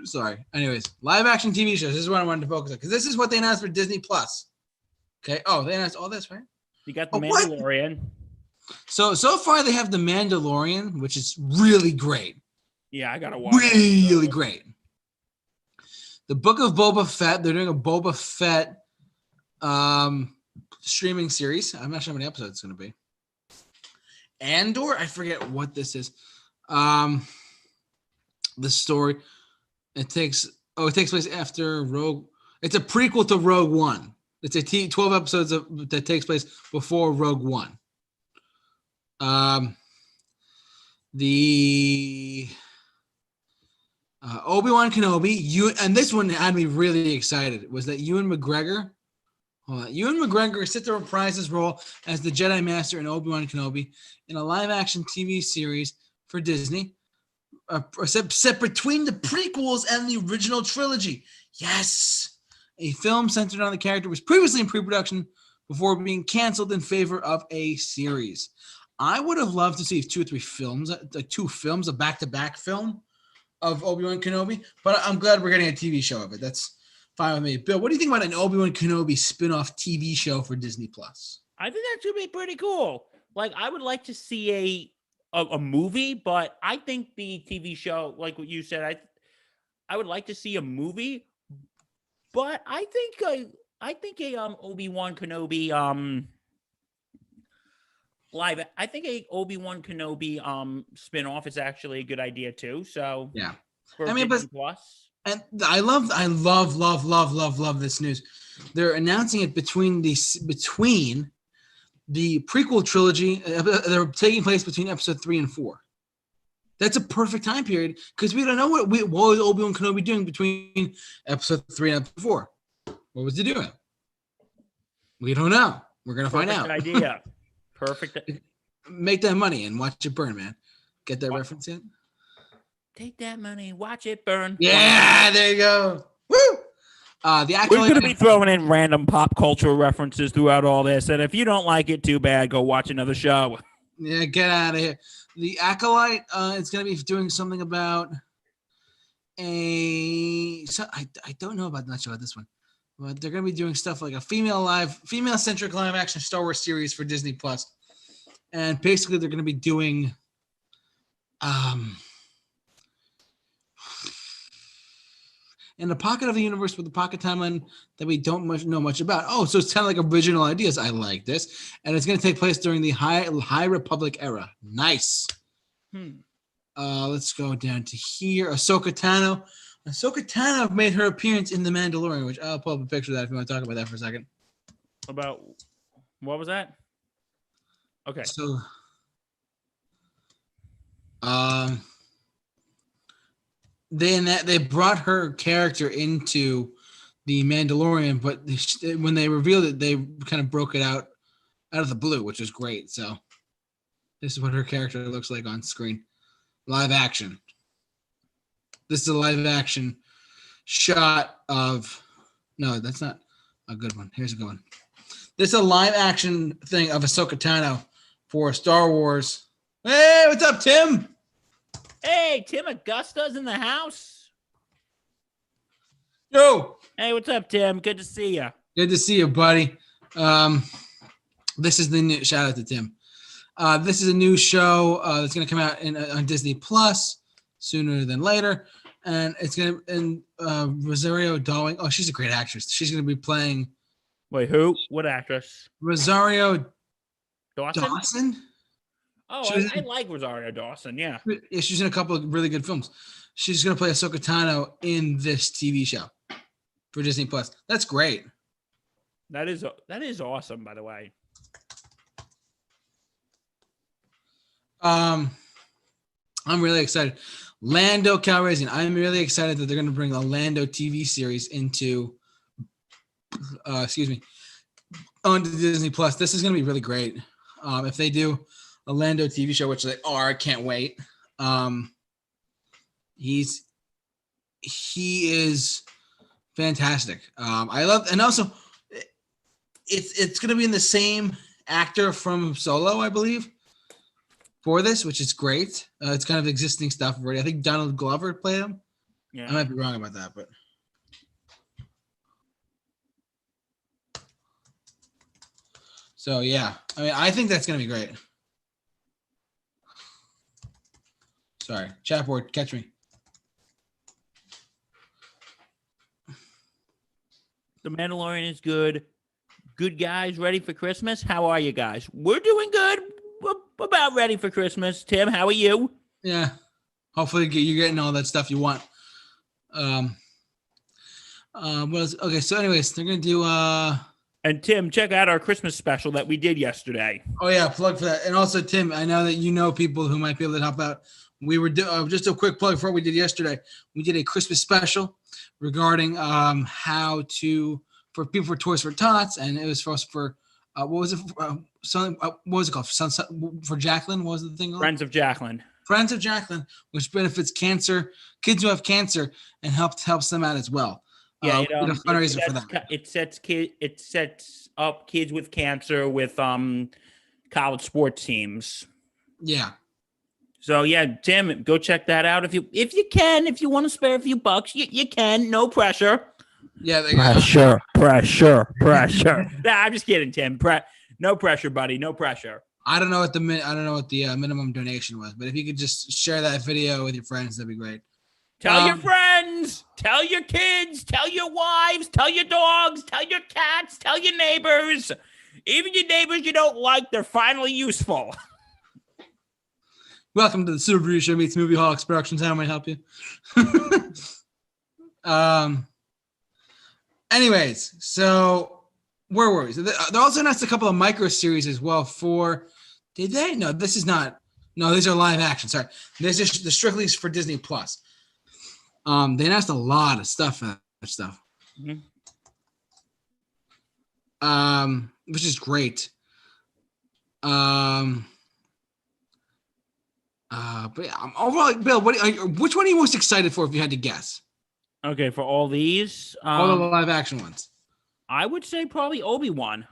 Sorry. Anyways, live action TV shows. This is what I wanted to focus on because this is what they announced for Disney Plus. Okay. Oh, they announced all this, right? You got the Mandalorian. So far they have the Mandalorian, which is really great. Yeah, I gotta watch. Really great. The Book of Boba Fett. They're doing a Boba Fett streaming series. I'm not sure how many episodes it's going to be. Andor, I forget what this is. The story. It takes place after Rogue. It's a prequel to Rogue One. It's a 12 episodes that takes place before Rogue One. The Obi-Wan Kenobi, and this one had me really excited, was that Ewan McGregor set to reprise his role as the Jedi Master in Obi-Wan Kenobi in a live-action TV series for Disney, set between the prequels and the original trilogy. Yes! A film centered on the character was previously in pre-production before being canceled in favor of a series. I would have loved to see 2 or 3 films, like 2 films, a back-to-back film of Obi-Wan Kenobi, but I'm glad we're getting a TV show of it. That's fine with me. Bill, what do you think about an Obi-Wan Kenobi spin-off TV show for Disney Plus? I think that should be pretty cool. Like, I would like to see a movie, but I think the TV show, like what you said, I would like to see a movie, but I think a Obi-Wan Kenobi live. I think a Obi-Wan Kenobi spin-off is actually a good idea too. So yeah, I mean, Disney Plus. And I love this news. They're announcing it between the prequel trilogy. They're taking place between episode 3 and 4. That's a perfect time period because we don't know what was Obi-Wan Kenobi doing between episode 3 and episode 4. What was he doing? We don't know. We're gonna find out. Idea. Perfect. Make that money and watch it burn, man. Get that reference in? Take that money, watch it burn. Yeah, there you go. Woo! We're going to be throwing in random pop culture references throughout all this, and if you don't like it, too bad. Go watch another show. Yeah, get out of here. The Acolyte is going to be doing something about I don't know about much about this one, but they're going to be doing stuff like a female-centric live-action Star Wars series for Disney Plus, and basically they're going to be doing in the pocket of the universe with the pocket timeline that we don't know much about. Oh, so it's kind of like original ideas. I like this. And it's going to take place during the High Republic era. Nice. Let's go down to here. Ahsoka Tano. Ahsoka Tano made her appearance in The Mandalorian, which I'll pull up a picture of that if you want to talk about that for a second. About what was that? Okay. So, they brought her character into the Mandalorian, but when they revealed it, they kind of broke it out of the blue, which was great. So this is what her character looks like on screen. Live action. This is a live action shot of, no, that's not a good one. Here's a good one. This is a live action thing of Ahsoka Tano for Star Wars. Hey, what's up, Tim? Hey, Tim Augusta's in the house. Yo. Hey, what's up, Tim? Good to see you. Good to see you, buddy. This is the new shout out to Tim. This is a new show that's going to come out on Disney Plus sooner than later, and it's going to Rosario Dawson. Oh, she's a great actress. She's going to be playing. Wait, who? What actress? Rosario Dawson. Oh, I like Rosario Dawson. Yeah, she's in a couple of really good films. She's going to play Ahsoka Tano in this TV show for Disney Plus. That's great. That is awesome, by the way. I'm really excited. Lando Calrissian. I'm really excited that they're going to bring a Lando TV series into, on to Disney Plus. This is going to be really great. If they do a Lando TV show, which they are, I can't wait. He is fantastic. I love, and also it's going to be in the same actor from Solo, I believe, for this, which is great. It's kind of existing stuff already. I think Donald Glover played him. Yeah. I might be wrong about that, but. So yeah, I mean, I think that's gonna be great. Sorry, chat board, catch me. The Mandalorian is good. Good guys, ready for Christmas? How are you guys? We're doing good. We're about ready for Christmas. Tim, how are you? Yeah, hopefully you're getting all that stuff you want. What else? Okay, so anyways, they're gonna do. And Tim, check out our Christmas special that we did yesterday. Oh yeah, plug for that. And also, Tim, I know that you know people who might be able to help out. We were just a quick plug for what we did yesterday. We did a Christmas special regarding how to for people for Toys for Tots, and it was for us for what was it? What was it called? For Jacqueline, what was the thing called? Friends of Jacqueline. Friends of Jacqueline, which benefits kids who have cancer and helps them out as well. Yeah, it sets up kids with cancer with college sports teams. Yeah. So yeah, Tim, go check that out if you can. If you want to spare a few bucks, you can. No pressure. Yeah. Pressure. Nah, I'm just kidding, Tim. No pressure, buddy. No pressure. I don't know what the minimum donation was, but if you could just share that video with your friends, that'd be great. Tell your friends, tell your kids, tell your wives, tell your dogs, tell your cats, tell your neighbors. Even your neighbors you don't like, they're finally useful. Welcome to the Super Review Show meets Movie Hawks Productions. How may I help you? Anyways, so where were we? So they also announced a couple of micro series as well for. Did they? No, this is not. No, these are live action. Sorry, this is the strictly for Disney Plus. They announced a lot of stuff. Mm-hmm. Which is great. But yeah, overall, Bill, which one are you most excited for if you had to guess? Okay, for all these, All the live action ones. I would say probably Obi-Wan.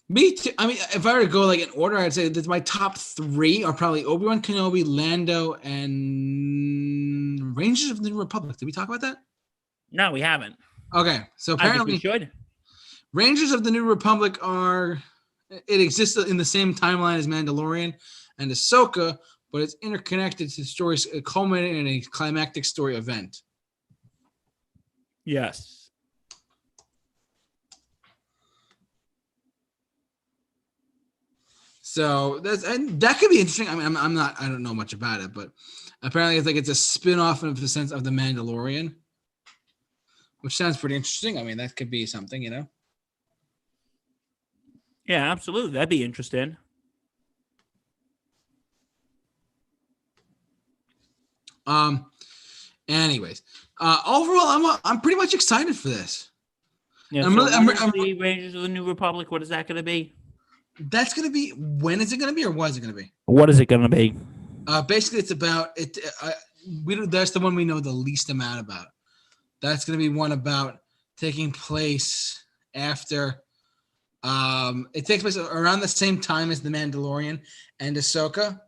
Me too. I mean, if I were to go like in order, I'd say that my top three are probably Obi-Wan Kenobi, Lando, and Rangers of the New Republic. Did we talk about that? No, we haven't. Okay, so apparently I think we should. Rangers of the New Republic it exists in the same timeline as Mandalorian and Ahsoka, but it's interconnected to stories culminating in a climactic story event. Yes. So that could be interesting. I mean, I don't know much about it, but apparently it's a spin-off of the sense of the Mandalorian, which sounds pretty interesting. I mean, that could be something, you know? Yeah, absolutely. That'd be interesting. Anyways, overall, I'm pretty much excited for this. Yeah, Rangers of the New Republic. What is that going to be? That's going to be, when is it going to be, or was it going to be? What is it going to be? Basically, it's about it. That's the one we know the least amount about. That's going to be one about taking place after. It takes place around the same time as The Mandalorian and Ahsoka,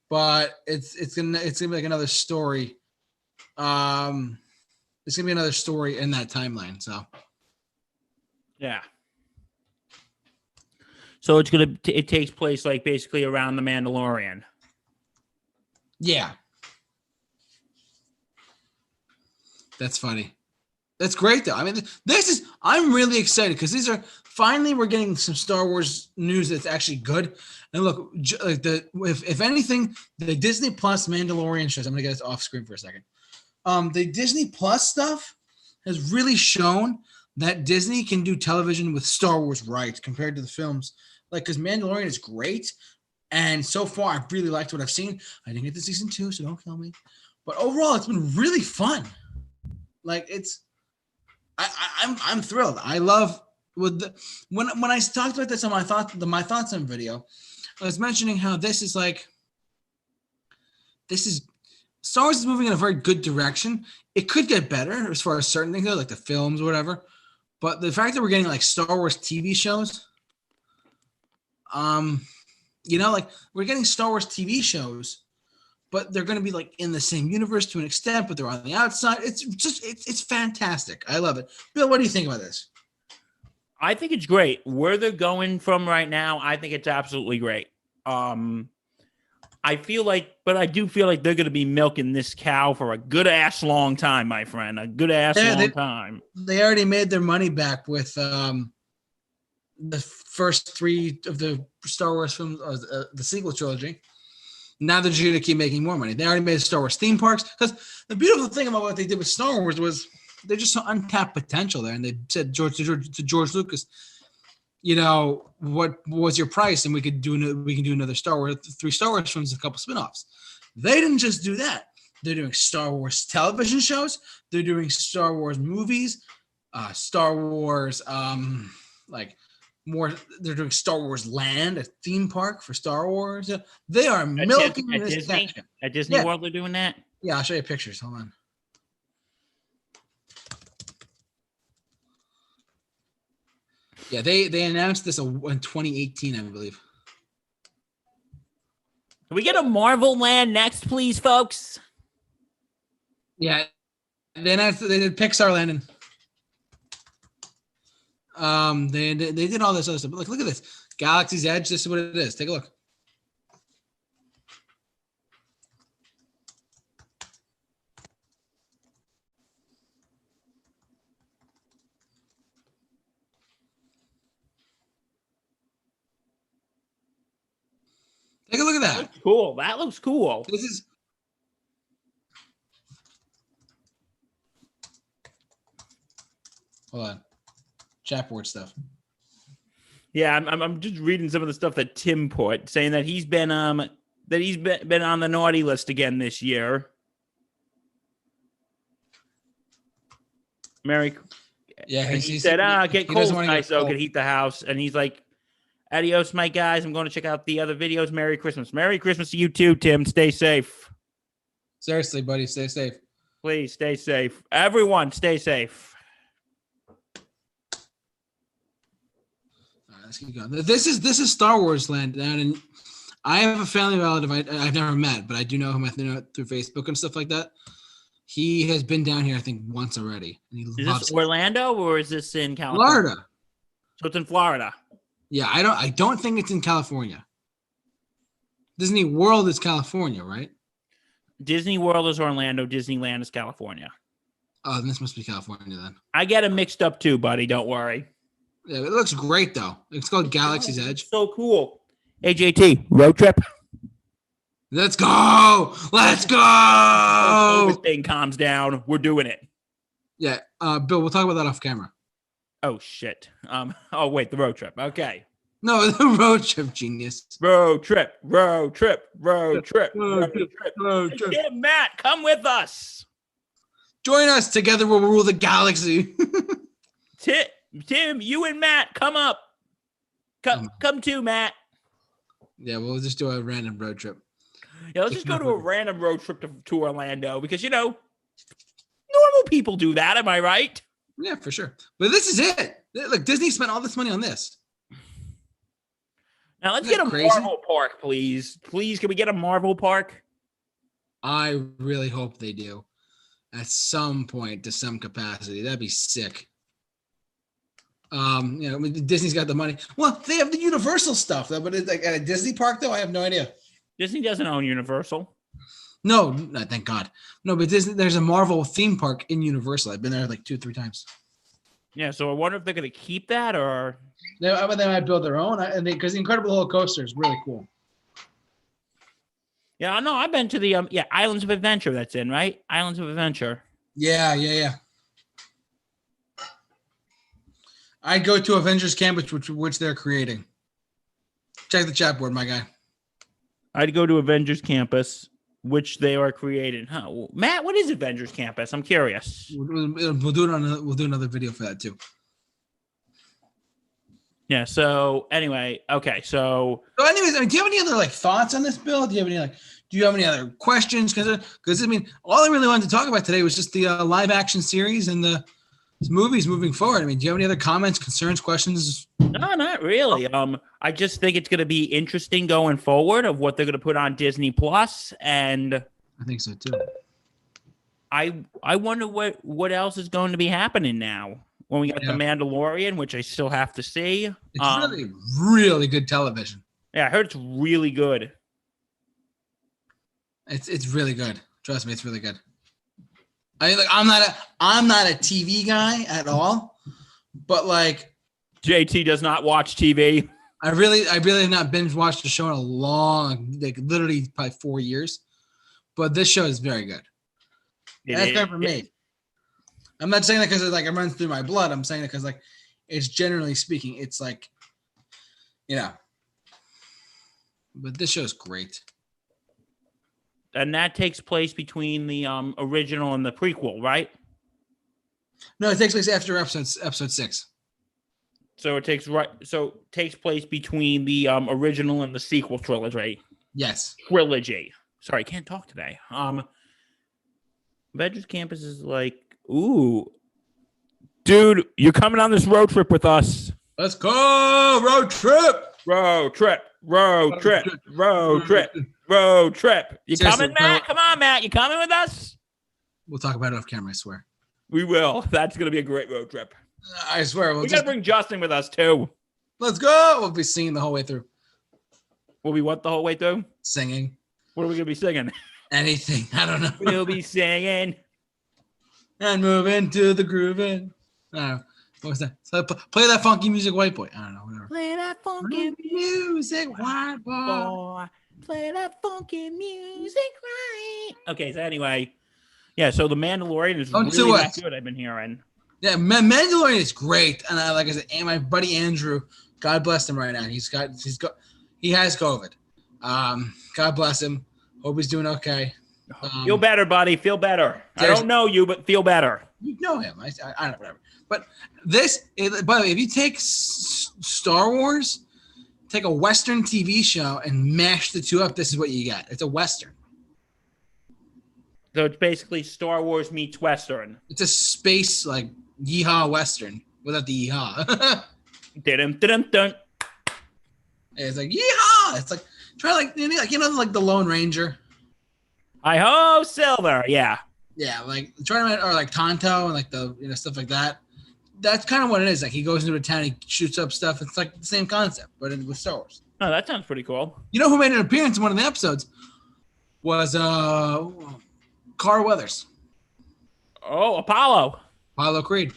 but it's gonna be like another story. It's gonna be another story in that timeline. So. Yeah. So it takes place like basically around The Mandalorian. Yeah. That's funny. That's great though. I mean, I'm really excited because we're getting some Star Wars news that's actually good. And look, like if anything, the Disney Plus Mandalorian shows, I'm going to get this off screen for a second. The Disney Plus stuff has really shown that Disney can do television with Star Wars rights compared to the films. Like, because Mandalorian is great, and so far I've really liked what I've seen. I didn't get to season 2, so don't kill me. But overall, it's been really fun. Like, I'm thrilled. I love with when I talked about this on my thoughts on video, I was mentioning how this is Star Wars is moving in a very good direction. It could get better as far as certain things go, like the films or whatever. But the fact that we're getting like Star Wars TV shows, like we're getting Star Wars TV shows, but they're going to be like in the same universe to an extent, but they're on the outside. It's fantastic. I love it. Bill, what do you think about this? I think it's great. Where they're going from right now, I think it's absolutely great. I do feel like they're going to be milking this cow for a good ass long time, my friend. A good ass long time. They already made their money back with the first 3 of the Star Wars films, the sequel trilogy. Now they're just going to keep making more money. They already made Star Wars theme parks. Because the beautiful thing about what they did with Star Wars was they just saw untapped potential there. And they said to George Lucas, what was your price? And we can do another Star Wars, 3 Star Wars films, a couple spinoffs. They didn't just do that. They're doing Star Wars television shows. They're doing Star Wars movies, Star Wars, they're doing Star Wars Land, a theme park for Star Wars. They are milking this Disney. At Disney World, they're doing that. Yeah, I'll show you pictures. Hold on. Yeah, they announced this in 2018, I believe. Can we get a Marvel Land next, please, folks? Yeah, they did Pixar Land, and they did all this other stuff. But look at this, Galaxy's Edge. This is what it is. Take a look. Take a look at that. That's cool. That looks cool. This is. Hold on. Chatboard stuff. Yeah, I'm just reading some of the stuff that Tim put, saying that he's been on the naughty list again this year. He said, get cold ice so could heat the house. And he's like, adios, my guys. I'm going to check out the other videos. Merry Christmas. Merry Christmas to you too, Tim. Stay safe. Seriously, buddy, stay safe. Please stay safe. Everyone, stay safe. All right, let's keep going. This is Star Wars Land down in. I have a family relative I've never met, but I do know him through Facebook and stuff like that. He has been down here, I think, once already, and he is loves this it. Orlando or is this in California? Florida. So it's in Florida. Yeah, I don't think it's in California. Disney World is California, right? Disney World is Orlando. Disneyland is California. Oh, this must be California then. I get them mixed up too, buddy. Don't worry. Yeah, it looks great though. It's called Galaxy's Edge. So cool. Hey, JT, road trip. Let's go! Let's go! This thing calms down. We're doing it. Yeah, Bill, we'll talk about that off camera. Oh shit. Oh wait, the road trip. Okay. No, the road trip, genius. Road trip. Hey, Tim, Matt, come with us. Join us. Together we'll rule the galaxy. Tim, you and Matt, come up. Come too, Matt. Yeah, we'll just do a random road trip. Yeah, let's just go to a random road trip to Orlando because, normal people do that. Am I right? Yeah, for sure. But this is it. Look, Disney spent all this money on this. Now let's get a Marvel park, please. Please, can we get a Marvel park? I really hope they do at some point to some capacity. That'd be sick. Disney's got the money. Well, they have the Universal stuff, though. But it's like at a Disney park, though, I have no idea. Disney doesn't own Universal. No, thank God. No, but Disney. There's a Marvel theme park in Universal. I've been there like 2 or 3 times. Yeah, so I wonder if they're going to keep that or. They might build their own, because the Incredible Hulk coaster is really cool. Yeah, no, I've been to the Islands of Adventure. That's in, right? Islands of Adventure. Yeah. I'd go to Avengers Camp, which they're creating. Check the chat board, my guy. I'd go to Avengers Campus, which they are creating. Huh? Well, Matt, what is Avengers Campus? I'm curious. We'll do another video for that too. Yeah. So anyway, okay. So anyways, I mean, do you have any other like thoughts on this, Bill? Do you have any other questions? Because I mean, all I really wanted to talk about today was just the live action series and the movies moving forward. I mean, do you have any other comments, concerns, questions? no, not really. I just think it's going to be interesting going forward of what they're going to put on Disney Plus, and I think so too. I wonder what else is going to be happening now when we got The Mandalorian, which I still have to see. It's really, really good television. Yeah, I heard it's really good. It's really good. Trust me, it's really good. I mean, like, I'm not a TV guy at all, but like JT does not watch TV. I really have not binge watched a show in a long, like literally probably 4 years. But this show is very good. That's good for me. I'm not saying that because like it runs through my blood. I'm saying it because like it's generally speaking, it's like, you know. But this show is great. And that takes place between the original and the prequel, right? No, it takes place after episode 6. So it takes place between the original and the sequel trilogy. Yes. Trilogy. Sorry, I can't talk today. Avengers Campus is like, ooh, dude, you're coming on this road trip with us. Let's go, road trip. Road trip. Road trip. Road trip. Road trip. You coming, Matt? Come on, Matt. You coming with us? We'll talk about it off camera, I swear. We will. That's going to be a great road trip. I swear. We got to bring Justin with us, too. Let's go. We'll be singing the whole way through. Will we what the whole way through? Singing. What are we going to be singing? Anything. I don't know. We'll be singing. And moving to the grooving. I don't know. What was that? So play that funky music, white boy. I don't know. Whatever. Play that funky music, white boy. Play that funky music right. Okay, so anyway. Yeah, so The Mandalorian is really that good, I've been hearing. Yeah, Mandalorian is great. And like I said, and my buddy Andrew, God bless him right now. He has COVID. God bless him. Hope he's doing okay. Feel better, buddy. Feel better. I don't know you, but feel better. You know him. I don't know, whatever. But by the way, if you take Star Wars, take a Western TV show and mash the two up, this is what you get. It's a Western. So it's basically Star Wars meets Western. It's a space, like, yeehaw Western without the yeehaw. Dun. It's like, yeehaw! It's like, try like the Lone Ranger. Hi-ho, Silver. Yeah. Yeah, like, or like Tonto and like the, stuff like that. That's kind of what it is. Like, he goes into a town, he shoots up stuff. It's like the same concept, but with Star Wars. Oh, that sounds pretty cool. You know who made an appearance in one of the episodes? Was Carl Weathers. Oh, Apollo Creed.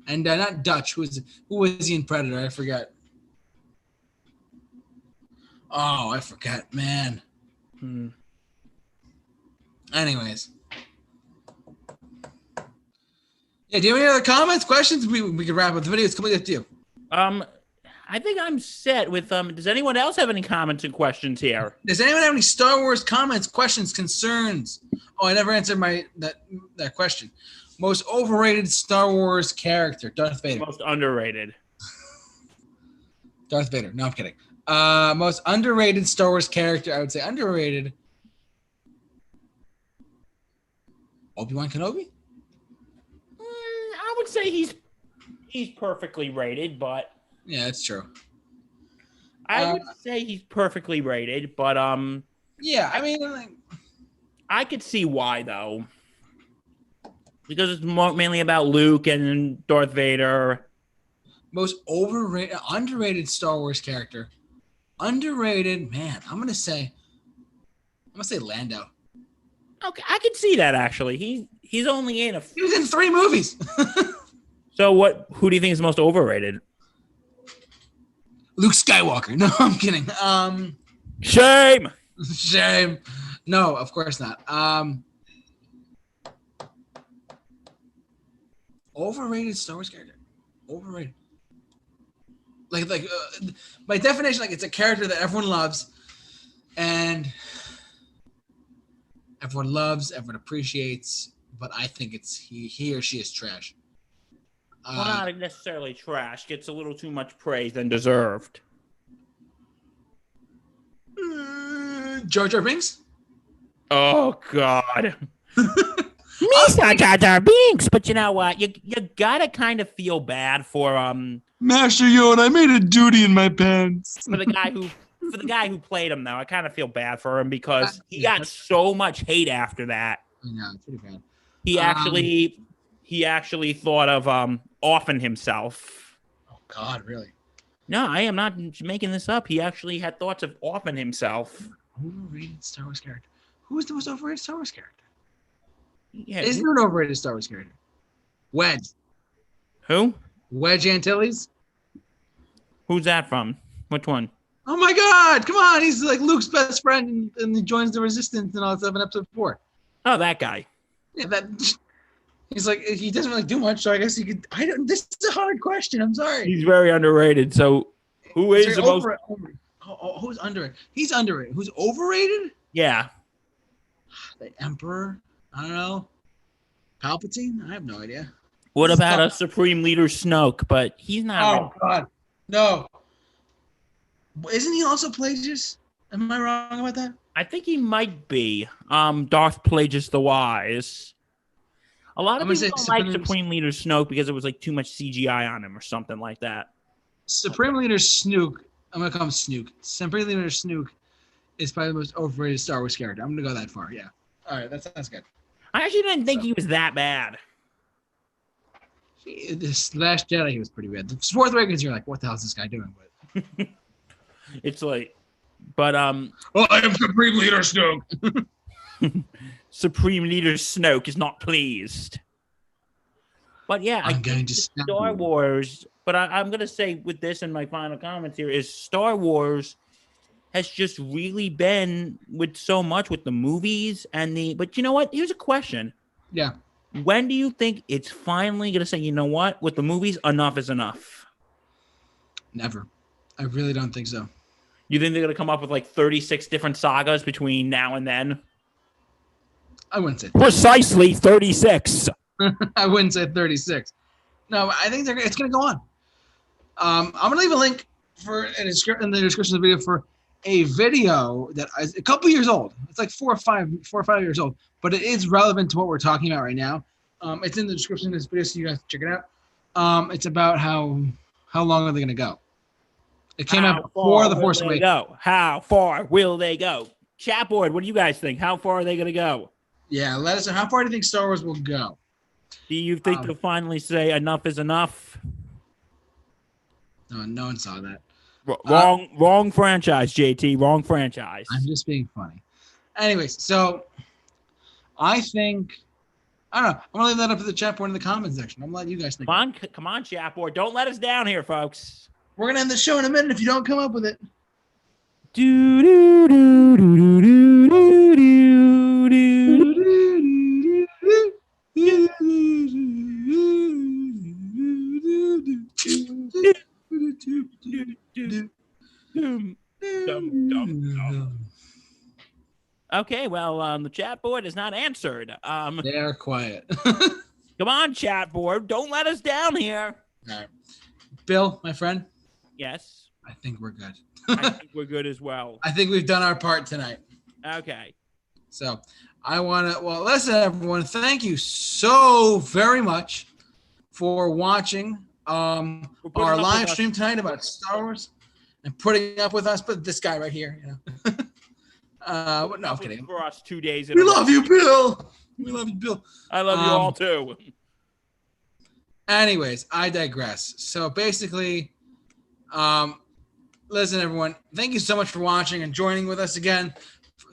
And not Dutch. Who was he in Predator? I forget. Oh, I forget, man. Anyways. Yeah, do you have any other comments, questions? We can wrap up the video. It's completely up to you. I think I'm set with does anyone else have any comments and questions here? Does anyone have any Star Wars comments, questions, concerns? Oh, I never answered that question. Most overrated Star Wars character, Darth Vader. Most underrated. Darth Vader. No, I'm kidding. Most underrated Star Wars character, I would say underrated. Obi-Wan Kenobi? I would say he's perfectly rated, but yeah, that's true. I would say he's perfectly rated, but yeah, I mean, like, I could see why though, because it's mainly about Luke and Darth Vader. Most underrated Star Wars character. Underrated, man. I'm gonna say Lando. Okay, I could see that actually. He's only in He was in 3 movies. So who do you think is most overrated? Luke Skywalker. No, I'm kidding. Shame. Shame. No, of course not. Overrated Star Wars character. Overrated. Like by definition, like it's a character that everyone loves, and everyone appreciates, but I think it's he or she is trash. Well, not necessarily trash. Gets a little too much praise than deserved. Jar Jar Binks? Oh, God. Misa Jar Jar Binks. But you know what? You gotta kind of feel bad for Master Yoda, I made a duty in my pants. for the guy who played him, though. I kind of feel bad for him because he got so much hate after that. I know, it's pretty bad. He actually thought of offing himself. Oh God, really? No, I am not making this up. He actually had thoughts of offing himself. Overrated Star Wars character. Who is the most overrated Star Wars character? Yeah. Is there an overrated Star Wars character? Wedge. Who? Wedge Antilles? Who's that from? Which one? Oh my God! Come on, he's like Luke's best friend, and he joins the Resistance and all that stuff in Episode 4. Oh, that guy. Yeah, he's like he doesn't really do much, so I guess he could. This is a hard question. I'm sorry. He's very underrated. So, who is the most? Who's underrated? He's underrated. Who's overrated? Yeah. The Emperor. I don't know. Palpatine. I have no idea. What about a Supreme Leader Snoke? But he's not. Oh God, no. Isn't he also Plagueis? Am I wrong about that? I think he might be. Darth Plagueis the Wise. A lot of people don't like Supreme Leader Snoke because it was like too much CGI on him or something like that. Supreme Leader Snoke. I'm gonna call him Snook. Supreme Leader Snook is probably the most overrated Star Wars character. I'm gonna go that far. Yeah. All right, that's good. I actually didn't think he was that bad. This Last Jedi, he was pretty bad. The Fourth Awakens, you're like, what the hell is this guy doing? But it's like, but I am Supreme Leader Snoke. Supreme Leader Snoke is not pleased. But yeah, I'm going to Star Wars. But I'm going to say with this and my final comments here is Star Wars has just really been with so much with the movies and but you know what? Here's a question. Yeah. When do you think it's finally going to say, you know what? With the movies, enough is enough? Never. I really don't think so. You think they're going to come up with like 36 different sagas between now and then? I wouldn't say precisely 36. I wouldn't say 36. No, I think it's going to go on. I'm going to leave a link in the description of the video for a video that is a couple years old. It's like 4 or 5 years old, but it is relevant to what we're talking about right now. It's in the description of this video, so you guys check it out. It's about how long are they going to go? It came out before The Force Awakens. How far will they go? Chat board, what do you guys think? How far are they going to go? Yeah, let us know. How far do you think Star Wars will go? Do you think they'll finally say enough is enough? No one saw that. Wrong franchise, JT. Wrong franchise. I'm just being funny. Anyways, so I think I don't know. I'm gonna leave that up to the chat board in the comments section. I'm letting you guys think. Come on, chat board. Don't let us down here, folks. We're gonna end the show in a minute if you don't come up with it. Do do do do do do do do. Okay, well, the chat board is not answered. They are quiet. Come on, chat board. Don't let us down here. All right. Bill, my friend. Yes. I think we're good. I think we're good as well. I think we've done our part tonight. Okay. So listen, everyone. Thank you so very much for watching our live stream tonight about Star Wars and putting up with us. But this guy right here, no, I'm kidding. For us 2 days. We love you, Bill. We love you, Bill. I love you all too. Anyways, I digress. So basically, listen, everyone. Thank you so much for watching and joining with us again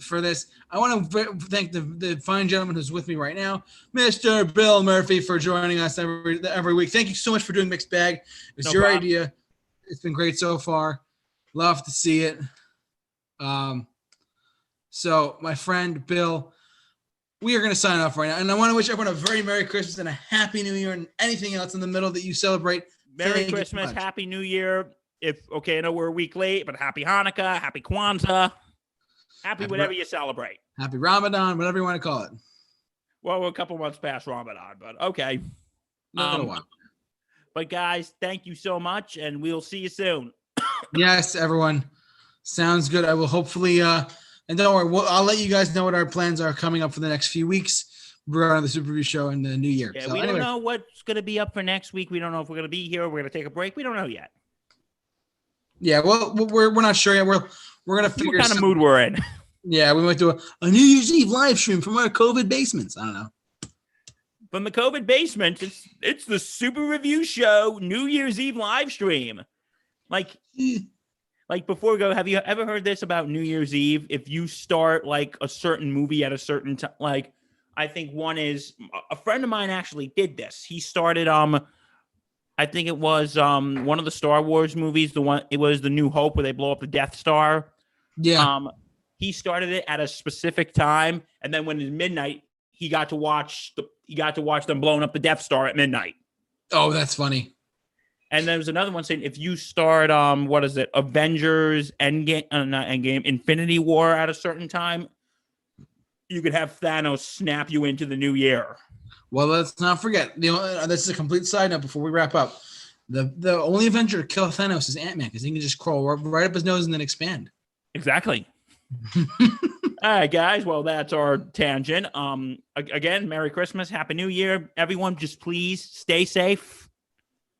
for this. I want to thank the fine gentleman who's with me right now, Mr. Bill Murphy, for joining us every week. Thank you so much for doing Mixed Bag. It was your idea. It's been great so far. Love to see it. So, my friend Bill, we are going to sign off right now. And I want to wish everyone a very Merry Christmas and a Happy New Year and anything else in the middle that you celebrate. Merry Christmas, Happy New Year. I know we're a week late, but Happy Hanukkah, Happy Kwanzaa. Happy whatever you celebrate. Happy Ramadan, whatever you want to call it. Well, we're a couple months past Ramadan, but okay. Not a while. But guys, thank you so much, and we'll see you soon. Yes, everyone. Sounds good. I will hopefully, and don't worry, I'll let you guys know what our plans are coming up for the next few weeks regarding the Super Review Show in the new year. Yeah, so we anyway. don't know what's going to be up for next week. We don't know if we're going to be here. We're going to take a break. We don't know yet. Yeah, well, we're not sure yet. We're going to See figure what kind of mood we're in. Yeah, we might do a New Year's Eve live stream from our COVID basements. I don't know. From the COVID basement, it's the Super Review Show New Year's Eve live stream. Like before we go, have you ever heard this about New Year's Eve? If you start like a certain movie at a certain time, like I think one is a friend of mine actually did this. He started I think it was one of the Star Wars movies. It was The New Hope where they blow up the Death Star. Yeah. He started it at a specific time, and then when it's midnight, he got to watch them blowing up the Death Star at midnight. Oh, that's funny. And there was another one saying if you start Avengers Endgame, not Endgame, Infinity War at a certain time, you could have Thanos snap you into the new year. Well, let's not forget. This is a complete side note before we wrap up. The only Avenger to kill Thanos is Ant-Man because he can just crawl right up his nose and then expand. Exactly. All right, guys. Well, that's our tangent. Again, Merry Christmas, Happy New Year, everyone. Just please stay safe.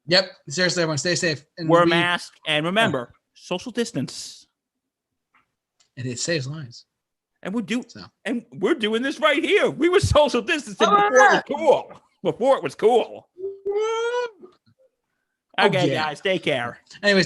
Yep. Seriously, everyone, stay safe. And wear a mask, and remember, social distance. And it saves lives. And we're doing this right here. We were social distancing before it was cool. Before it was cool. Okay, guys, take care. Anyways.